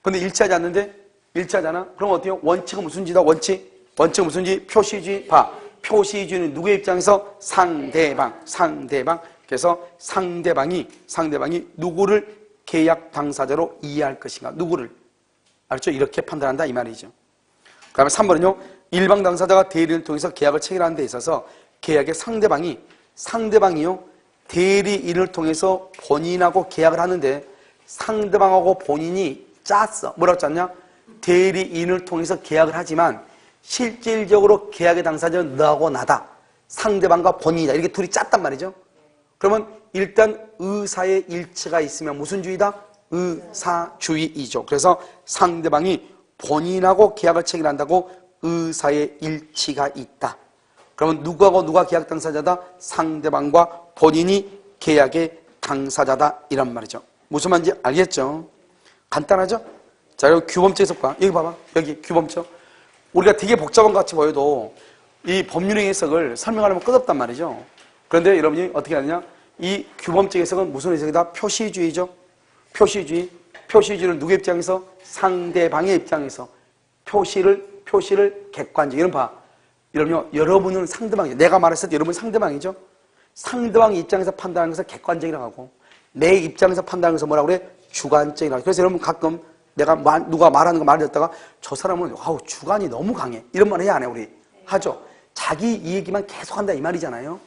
근데 일치하지 않는데? 일치하잖아? 그럼 어때요? 원칙은 무슨 지다? 원칙은 무슨 지? 표시주의. 봐. 표시주의는 누구의 입장에서? 상대방. 그래서 상대방이 누구를 계약 당사자로 이해할 것인가? 누구를? 알죠? 이렇게 판단한다 이 말이죠. 그 다음에 3번은요. 일방 당사자가 대리를 통해서 계약을 체결하는 데 있어서 계약의 상대방이요. 대리인을 통해서 본인하고 계약을 하는데 상대방하고 본인이 짰어. 뭐라고 짰냐? 대리인을 통해서 계약을 하지만 실질적으로 계약의 당사자는 너하고 나다. 상대방과 본인이다. 이렇게 둘이 짰단 말이죠. 그러면 일단 의사의 일치가 있으면 무슨 주의다? 의사주의이죠. 그래서 상대방이 본인하고 계약을 체결한다고 의사의 일치가 있다. 그러면 누구하고 누가 계약 당사자다? 상대방과 본인이 계약의 당사자다. 이란 말이죠. 무슨 말인지 알겠죠? 간단하죠? 자, 여기 규범적 해석과 여기 봐봐. 여기 규범적. 우리가 되게 복잡한 것 같이 보여도 이 법률의 해석을 설명하려면 끝없단 말이죠. 그런데 여러분이 어떻게 하느냐? 이 규범적 해석은 무슨 해석이다? 표시주의죠. 표시주의는 누구의 입장에서? 상대방의 입장에서 표시를 객관적. 이런 봐. 여러분은 상대방이죠. 내가 말했을 때 여러분은 상대방이죠. 상대방 입장에서 판단하는 것을 객관적이라고 하고 내 입장에서 판단하는 것을 뭐라고 그래? 주관적이라고 하고. 그래서 여러분 가끔 누가 말하는 거 말을 듣다가 저 사람은 주관이 너무 강해. 이런 말 해야 안 해, 우리? 하죠. 자기 이 얘기만 계속한다 이 말이잖아요.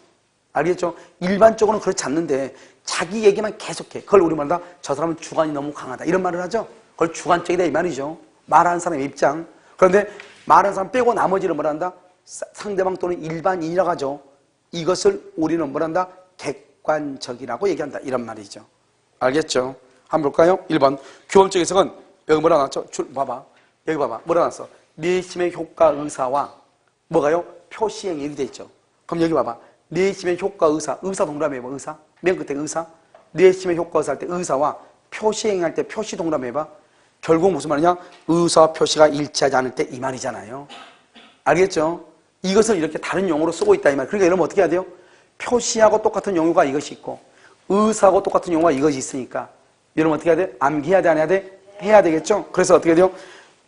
알겠죠? 일반적으로는 그렇지 않는데 자기 얘기만 계속해. 그걸 우리 말한다. 저 사람은 주관이 너무 강하다. 이런 말을 하죠. 그걸 주관적이다 이 말이죠. 말하는 사람의 입장. 그런데 말하는 사람 빼고 나머지를 뭐란다? 상대방 또는 일반인이라고 하죠. 이것을 우리는 뭐란다? 객관적이라고 얘기한다. 이런 말이죠. 알겠죠? 한번 볼까요? 1번. 규범적 해석은 여기 뭐라 놨죠? 봐봐. 여기 봐봐. 뭐라 놨어? 내심의 효과 의사와 뭐가요? 표시행위 이렇게 돼 있죠. 그럼 여기 봐봐. 내심의 효과 의사 동그라미 해봐. 의사. 맨 끝에 의사. 내심의 효과 의사 할 때 의사와 표시행위 할 때 표시 동그라미 해봐. 결국 무슨 말이냐? 의사와 표시가 일치하지 않을 때 이 말이잖아요. 알겠죠? 이것을 이렇게 다른 용어로 쓰고 있다 이 말. 그러니까 여러분 어떻게 해야 돼요? 표시하고 똑같은 용어가 이것이 있고 의사하고 똑같은 용어가 이것이 있으니까 여러분 어떻게 해야 돼? 암기해야 돼? 안 해야 돼? 해야 되겠죠? 그래서 어떻게 돼요?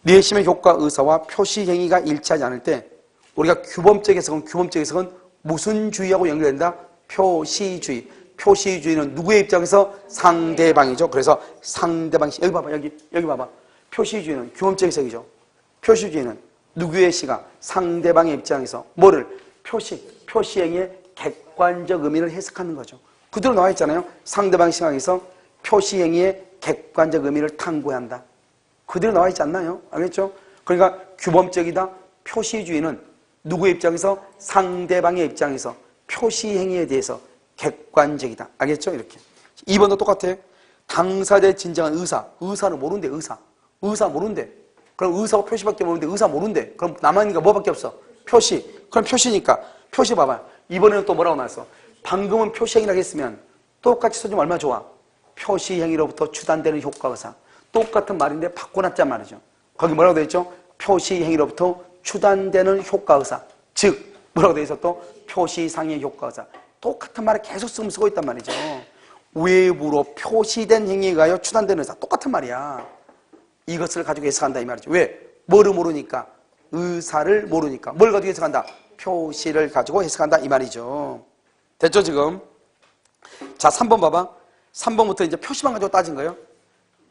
내심의 효과 의사와 표시 행위가 일치하지 않을 때 우리가 규범적 해석은 무슨 주의하고 연결된다? 표시주의. 표시주의는 누구의 입장에서? 상대방이죠. 그래서 상대방 여기 봐봐. 여기 봐봐. 표시주의는 규범적 해석이죠. 표시주의는 누구의 시가? 상대방의 입장에서 뭐를? 표시행위의 객관적 의미를 해석하는 거죠. 그대로 나와 있잖아요. 상대방 시각에서 표시행위의 객관적 의미를 탐구한다. 그대로 나와 있지 않나요? 알겠죠? 그러니까 규범적이다. 표시주의는 누구의 입장에서? 상대방의 입장에서 표시행위에 대해서 객관적이다. 알겠죠? 이렇게. 2번도 똑같아. 당사자의 진정한 의사는 모른대. 의사 모른대. 그럼 의사가 표시밖에 모르는데 의사 모른대. 그럼 남아있는 게 뭐밖에 없어? 표시. 그럼 표시니까 표시 봐봐. 이번에는 또 뭐라고 나왔어? 방금은 표시행위라고 했으면 똑같이 써주면 얼마나 좋아? 표시행위로부터 추단되는 효과의사. 똑같은 말인데 바꿔놨단 말이죠. 거기 뭐라고 되어 있죠? 표시행위로부터 추단되는 효과의사. 즉 뭐라고 되어 있어 또? 표시상의 효과의사. 똑같은 말을 계속 쓰고 있단 말이죠. 외부로 표시된 행위에 의하여 추단되는 의사. 똑같은 말이야. 이것을 가지고 해석한다 이 말이죠. 왜? 뭐를 모르니까? 의사를 모르니까. 뭘 가지고 해석한다? 표시를 가지고 해석한다 이 말이죠. 됐죠 지금? 자 3번 봐봐. 3번부터 이제 표시만 가지고 따진 거예요.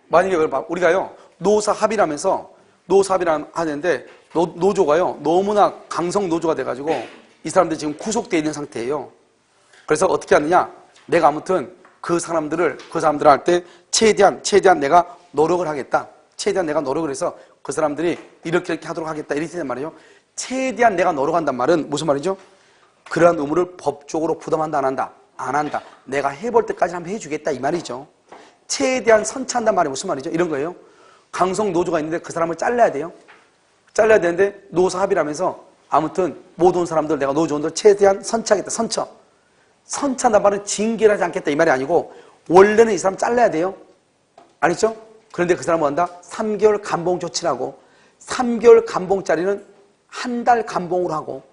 만약에 우리가요 노사 합의라면서 노사 합의를 하는데 노조가요 너무나 강성 노조가 돼가지고 이 사람들이 지금 구속되어 있는 상태예요. 그래서 어떻게 하느냐? 내가 아무튼 그 사람들을 할 때 최대한 내가 노력을 하겠다. 최대한 내가 노력을 해서 그 사람들이 이렇게 하도록 하겠다. 이렇게 된단 말이에요. 최대한 내가 노력한단 말은 무슨 말이죠? 그러한 의무를 법적으로 부담한다 안 한다. 내가 해볼 때까지 한번 해주겠다 이 말이죠. 최대한 선처한단 말이 무슨 말이죠? 이런 거예요. 강성 노조가 있는데 그 사람을 잘라야 돼요. 잘라야 되는데 노사 합의라면서 아무튼 모든 사람들 내가 노조원들 최대한 선처하겠다. 선처한단 말은 징계를 하지 않겠다 이 말이 아니고 원래는 이 사람 잘라야 돼요. 아니죠? 그런데 그 사람은 뭐 한다? 3개월 감봉 조치라고 3개월 감봉짜리는 한 달 감봉으로 하고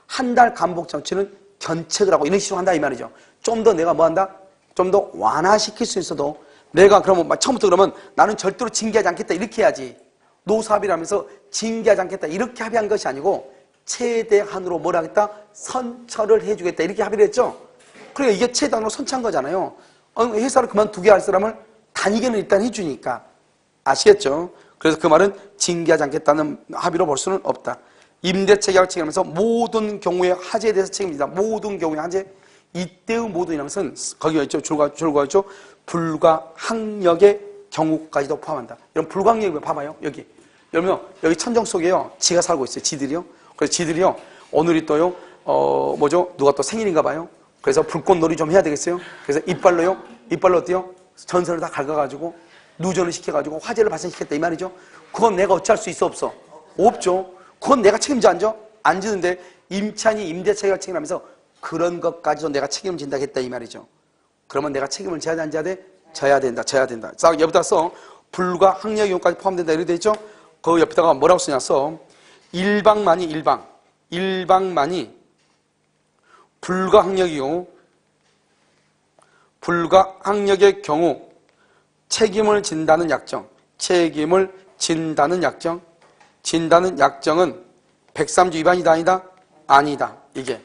한 달 감봉 조치는 견책을 하고 이런 식으로 한다 이 말이죠. 좀 더 내가 뭐 한다? 좀 더 완화시킬 수 있어도 내가 그러면 처음부터 그러면 나는 절대로 징계하지 않겠다 이렇게 해야지. 노사합의라면서 징계하지 않겠다 이렇게 합의한 것이 아니고 최대한으로 뭘 하겠다? 선처를 해주겠다 이렇게 합의를 했죠. 그러니까 이게 최대한으로 선처한 거잖아요. 회사를 그만두게 할 사람을 단위계는 일단 해주니까 아시겠죠? 그래서 그 말은 징계하지 않겠다는 합의로 볼 수는 없다. 임대차 계약을 책임하면서 모든 경우의 하재에 대해서 책임진다. 모든 경우의 하재. 이때의 모든이라는 것은 거기가 있죠. 줄과 있죠. 불가항력의 경우까지도 포함한다. 이런 불가항력이 봐봐요. 여기. 여기 천정 속에요. 지가 살고 있어요. 지들이요. 그래서 지들이요. 오늘이 또요. 누가 또 생일인가 봐요. 그래서 불꽃놀이 좀 해야 되겠어요. 그래서 이빨로 어때요? 전선을 다 갉아가지고 누전을 시켜가지고 화재를 발생시켰다 이 말이죠. 그건 내가 어찌할 수 있어 없어? 없죠. 그건 내가 책임져 안 지는데 임차인이 임대차 계약을 책임하면서 그런 것까지도 내가 책임진다 했다 이 말이죠. 그러면 내가 책임을 져야 돼 안 져야 돼? 져야 된다. 자 여기다 써 불가항력 이용까지 포함된다 이렇게 돼 있죠. 그 옆에다가 뭐라고 쓰냐 써 일방만이 불가항력의 경우 책임을 진다는 약정은 103조 위반이다 아니다? 아니다. 이게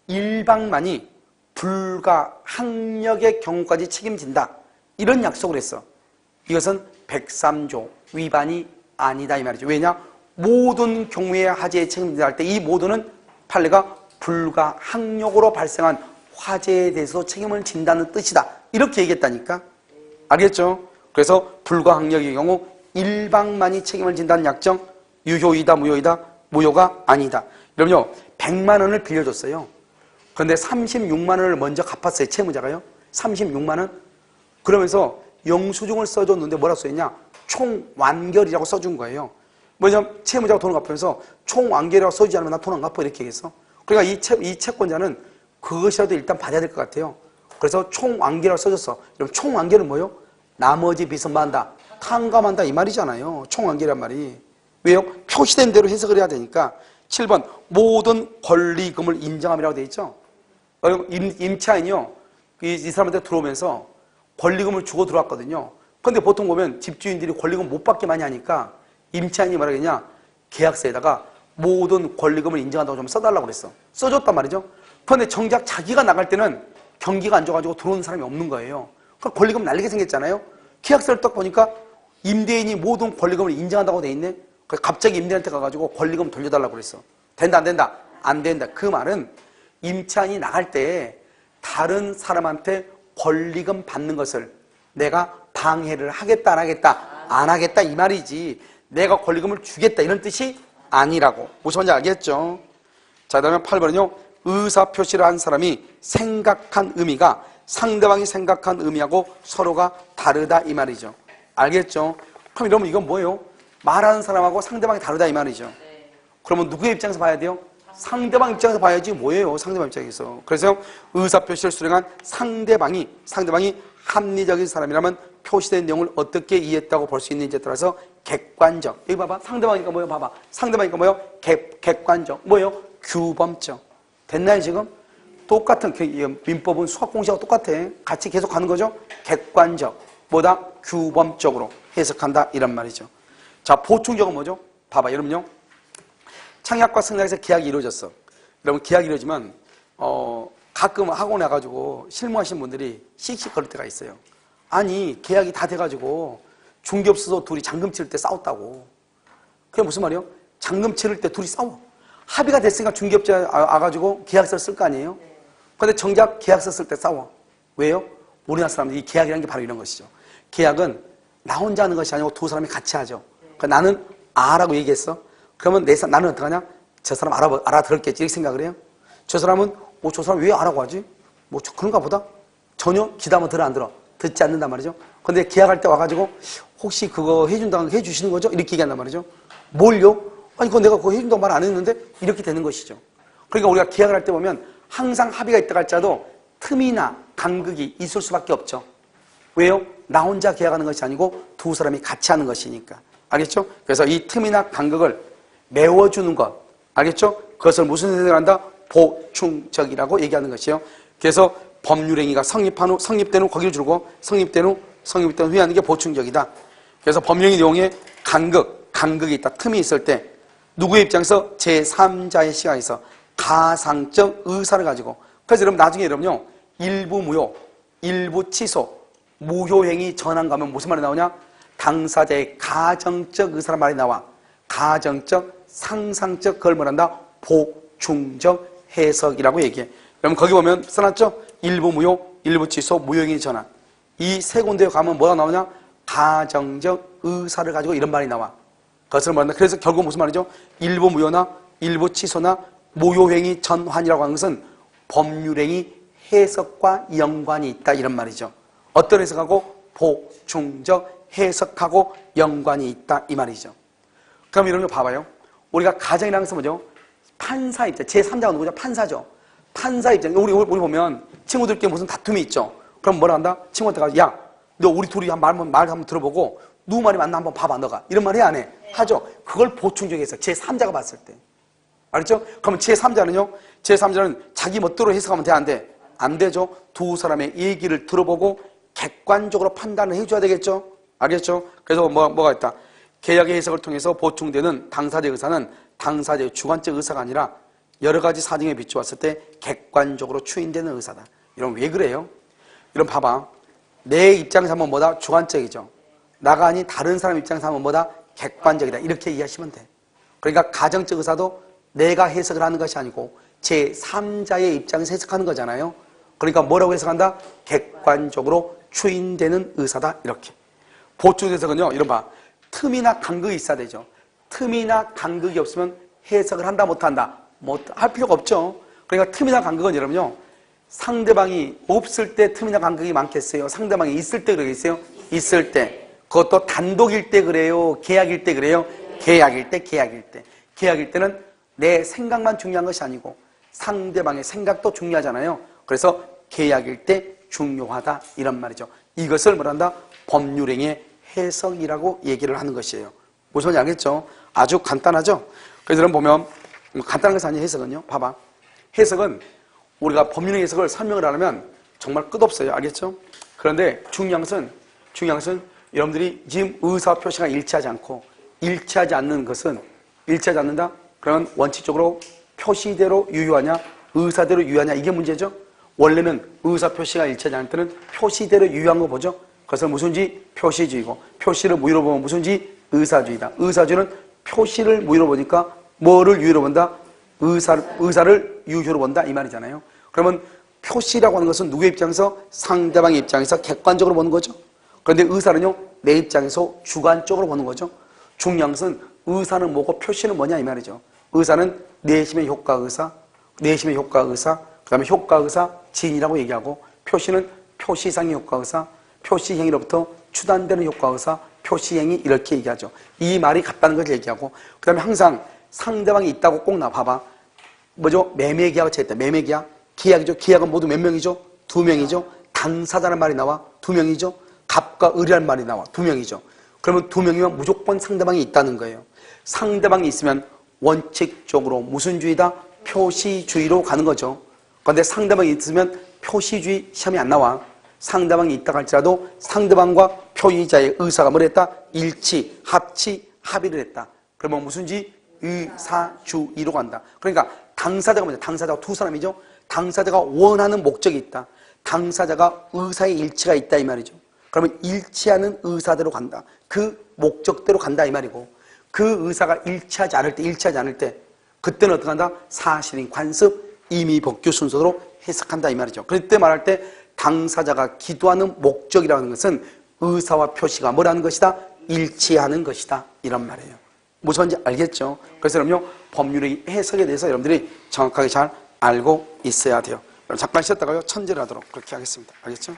일방만이 불가항력의 경우까지 책임진다. 이런 약속을 했어. 이것은 103조 위반이 아니다 이 말이죠. 왜냐? 모든 경우의 화재에 책임진다 할 때 이 모두는 판례가 불가항력으로 발생한 화재에 대해서 책임을 진다는 뜻이다. 이렇게 얘기했다니까. 알겠죠? 그래서 불가항력의 경우 일방만이 책임을 진다는 약정 유효이다 무효이다? 무효가 아니다. 여러분요 100만 원을 빌려줬어요. 그런데 36만 원을 먼저 갚았어요. 채무자가요. 36만 원. 그러면서 영수증을 써줬는데 뭐라고 써있냐? 총완결이라고 써준 거예요. 뭐냐면 채무자가 돈을 갚으면서 총완결이라고 써주지 않으면 나 돈 안 갚아 이렇게 얘기했어. 그러니까 이 채권자는 그것이라도 일단 받아야 될 것 같아요. 그래서 총완결이라고 써줬어. 그럼 총완결은 뭐예요? 나머지 빚은 뭐한다? 탕감한다 이 말이잖아요. 총완결이란 말이. 왜요? 표시된 대로 해석을 해야 되니까. 7번 모든 권리금을 인정함이라고 돼 있죠. 임차인이요. 이 사람한테 들어오면서 권리금을 주고 들어왔거든요. 근데 보통 보면 집주인들이 권리금 못 받게 많이 하니까 임차인이 뭐라 그랬냐? 계약서에다가 모든 권리금을 인정한다고 좀 써달라고 그랬어. 써줬단 말이죠. 그런데 정작 자기가 나갈 때는 경기가 안 좋아가지고 들어오는 사람이 없는 거예요. 그럼 권리금 날리게 생겼잖아요. 계약서를 딱 보니까 임대인이 모든 권리금을 인정한다고 돼 있네. 갑자기 임대인한테 가가지고 권리금 돌려달라고 그랬어. 된다 안 된다? 안 된다. 그 말은 임차인이 나갈 때 다른 사람한테 권리금 받는 것을 내가 방해를 하겠다 안 하겠다? 안 하겠다 이 말이지. 내가 권리금을 주겠다 이런 뜻이 아니라고. 무슨 말인지 알겠죠? 자, 그 다음에 8번은요. 의사표시를 한 사람이 생각한 의미가 상대방이 생각한 의미하고 서로가 다르다 이 말이죠. 알겠죠? 그럼 여러분 이건 뭐예요? 말하는 사람하고 상대방이 다르다 이 말이죠. 그러면 누구의 입장에서 봐야 돼요? 상대방 입장에서 봐야지 뭐예요? 상대방 입장에서. 그래서 의사표시를 수령한 상대방이 합리적인 사람이라면 표시된 내용을 어떻게 이해했다고 볼 수 있는지에 따라서 객관적. 여기 봐봐. 상대방이니까 뭐예요? 봐봐. 상대방이니까 뭐예요? 객관적. 뭐예요? 규범적. 됐나요 지금? 똑같은 민법은 수학 공식하고 똑같아. 같이 계속 가는 거죠. 객관적, 뭐다? 규범적으로 해석한다 이란 말이죠. 자, 보충적은 뭐죠? 봐봐, 여러분요. 창약과 승낙에서 계약이 이루어졌어. 여러분 계약이 이루어지면 가끔 학원에 가가지고 실무하시는 분들이 씩씩거릴 때가 있어요. 아니 계약이 다 돼가지고 중개업소 둘이 잔금 치를 때 싸웠다고. 그게 무슨 말이에요? 잔금 치를 때 둘이 싸워. 합의가 됐으니까 중개업자 와가지고 계약서를 쓸 거 아니에요? 근데 정작 계약서 쓸 때 싸워. 왜요? 우리나라 사람들이 이 계약이라는 게 바로 이런 것이죠. 계약은 나 혼자 하는 것이 아니고 두 사람이 같이 하죠. 그러니까 나는 A라고 얘기했어. 그러면 나는 어떡하냐? 저 사람 알아들었겠지 이렇게 생각을 해요. 저 사람은 저 사람 왜 A라고 하지? 그런가 보다. 전혀 기다면 들어 안 들어. 듣지 않는단 말이죠. 근데 계약할 때 와가지고 혹시 그거 해주시는 거죠? 이렇게 얘기한단 말이죠. 뭘요? 아니 그거 내가 그거 해준다고 말 안 했는데 이렇게 되는 것이죠. 그러니까 우리가 계약을 할 때 보면 항상 합의가 있다고 할지라도 틈이나 간극이 있을 수밖에 없죠. 왜요? 나 혼자 계약하는 것이 아니고 두 사람이 같이 하는 것이니까. 알겠죠? 그래서 이 틈이나 간극을 메워주는 것. 알겠죠? 그것을 무슨 해석을 한다? 보충적이라고 얘기하는 것이에요. 그래서 법률행위가 성립된 후 거기를 주고 성립된 후에 하는 게 보충적이다. 그래서 법률행위 내용에 간극이 있다. 틈이 있을 때 누구의 입장에서 제3자의 시각에서 가상적 의사를 가지고 그래서 여러분 나중에 여러분요 일부 무효, 일부 취소, 무효행위 전환 가면 무슨 말이 나오냐? 당사자의 가정적 의사란 말이 나와. 가정적, 상상적 그걸 뭐란다? 보충적 해석이라고 얘기해. 여러분 거기 보면 써놨죠? 일부 무효, 일부 취소, 무효행위 전환. 이 세 군데에 가면 뭐가 나오냐? 가정적 의사를 가지고 이런 말이 나와. 그것을 말한다. 그래서 결국 무슨 말이죠? 일부 무효나 일부 취소나 무효행위 전환이라고 하는 것은 법률행위 해석과 연관이 있다 이런 말이죠. 어떤 해석하고? 보충적 해석하고 연관이 있다 이 말이죠. 그럼 이런 거 봐봐요. 우리가 가정이라는 것은 뭐죠? 판사 입장, 제3자가 누구죠? 판사죠. 판사 입장, 우리 보면 친구들끼리 무슨 다툼이 있죠. 그럼 뭐라 한다? 친구한테 가서 야, 너 우리 둘이 말 한번 들어보고 누구 말이 맞나 한번 봐봐 너가. 이런 말 해 안 해? 하죠. 그걸 보충적 해석, 제3자가 봤을 때. 알겠죠? 그러면 제3자는요? 제3자는 자기 멋대로 해석하면 돼, 안 돼? 안 되죠. 두 사람의 얘기를 들어보고 객관적으로 판단을 해줘야 되겠죠? 알겠죠? 그래서 뭐가 있다? 계약의 해석을 통해서 보충되는 당사자의 의사는 당사자의 주관적 의사가 아니라 여러 가지 사정에 비추었을 때 객관적으로 추인되는 의사다. 이런 왜 그래요? 이런 봐봐. 내 입장에서 하면 뭐다? 주관적이죠. 나가 아닌 다른 사람 입장에서 하면 뭐다? 객관적이다. 이렇게 이해하시면 돼. 그러니까 가정적 의사도 내가 해석을 하는 것이 아니고 제3자의 입장에서 해석하는 거잖아요. 그러니까 뭐라고 해석한다? 객관적으로 추인되는 의사다. 이렇게. 보충 해석은요. 이런 봐. 틈이나 간극이 있어야 되죠. 틈이나 간극이 없으면 해석을 한다 못한다. 할 필요가 없죠. 그러니까 틈이나 간극은 여러분요. 상대방이 없을 때 틈이나 간극이 많겠어요? 상대방이 있을 때 그러겠어요? 있을 때. 그것도 단독일 때 그래요? 계약일 때 그래요? 계약일 때. 계약일 때는 내 생각만 중요한 것이 아니고 상대방의 생각도 중요하잖아요. 그래서 계약일 때 중요하다 이런 말이죠. 이것을 뭐란다? 법률행위의 해석이라고 얘기를 하는 것이에요. 무슨 말인지 알겠죠? 아주 간단하죠? 그래서 여러분 보면 간단한 것이 아니에요. 해석은요. 봐봐. 해석은 우리가 법률행위 해석을 설명을 하려면 정말 끝없어요. 알겠죠? 그런데 중요한 것은 여러분들이 지금 의사표시가 일치하지 않고 일치하지 않는다? 그러면 원칙적으로 표시대로 유효하냐 의사대로 유효하냐 이게 문제죠. 원래는 의사표시가 일치하지 않을 때는 표시대로 유효한 거 보죠. 그것은 무슨지 표시주의고 표시를 무효로 보면 무슨지 의사주의다. 의사주의는 표시를 무효로 보니까 뭐를 유효로 본다? 의사를 유효로 본다 이 말이잖아요. 그러면 표시라고 하는 것은 누구의 입장에서? 상대방의 입장에서 객관적으로 보는 거죠. 그런데 의사는요 내 입장에서 주관적으로 보는 거죠. 중요한 것은 의사는 뭐고 표시는 뭐냐 이 말이죠. 의사는 내심의 효과의사, 그 다음에 효과의사 진이라고 얘기하고 표시는 표시상의 효과의사, 표시행위로부터 추단되는 효과의사, 표시행위 이렇게 얘기하죠. 이 말이 같다는 걸 얘기하고 그 다음에 항상 상대방이 있다고 꼭 나와봐. 뭐죠? 매매계약을 체했다. 매매계약, 계약이죠. 계약은 모두 몇 명이죠? 2명이죠. 당사자라는 말이 나와 2명이죠. 갑과 을이라는 말이 나와 2명이죠. 그러면 2명이면 무조건 상대방이 있다는 거예요. 상대방이 있으면 원칙적으로 무슨 주의다? 표시주의로 가는 거죠. 그런데 상대방이 있으면 표시주의 시험이 안 나와. 상대방이 있다고 할지라도 상대방과 표의자의 의사가 뭘 했다? 일치, 합치, 합의를 했다. 그러면 무슨지? 의사주의로 간다. 그러니까 당사자가 뭐냐? 당사자가 두 사람이죠. 당사자가 원하는 목적이 있다. 당사자가 의사의 일치가 있다 이 말이죠. 그러면 일치하는 의사대로 간다. 그 목적대로 간다 이 말이고, 그 의사가 일치하지 않을 때 그때는 어떻게 한다? 사실인 관습, 임의 법규 순서대로 해석한다 이 말이죠. 그때 말할 때 당사자가 기도하는 목적이라는 것은 의사와 표시가 뭐라는 것이다? 일치하는 것이다 이런 말이에요. 무슨 말인지 알겠죠? 그래서 여러분요, 법률의 해석에 대해서 여러분들이 정확하게 잘 알고 있어야 돼요. 잠깐 쉬었다가요, 천재를 하도록 그렇게 하겠습니다. 알겠죠?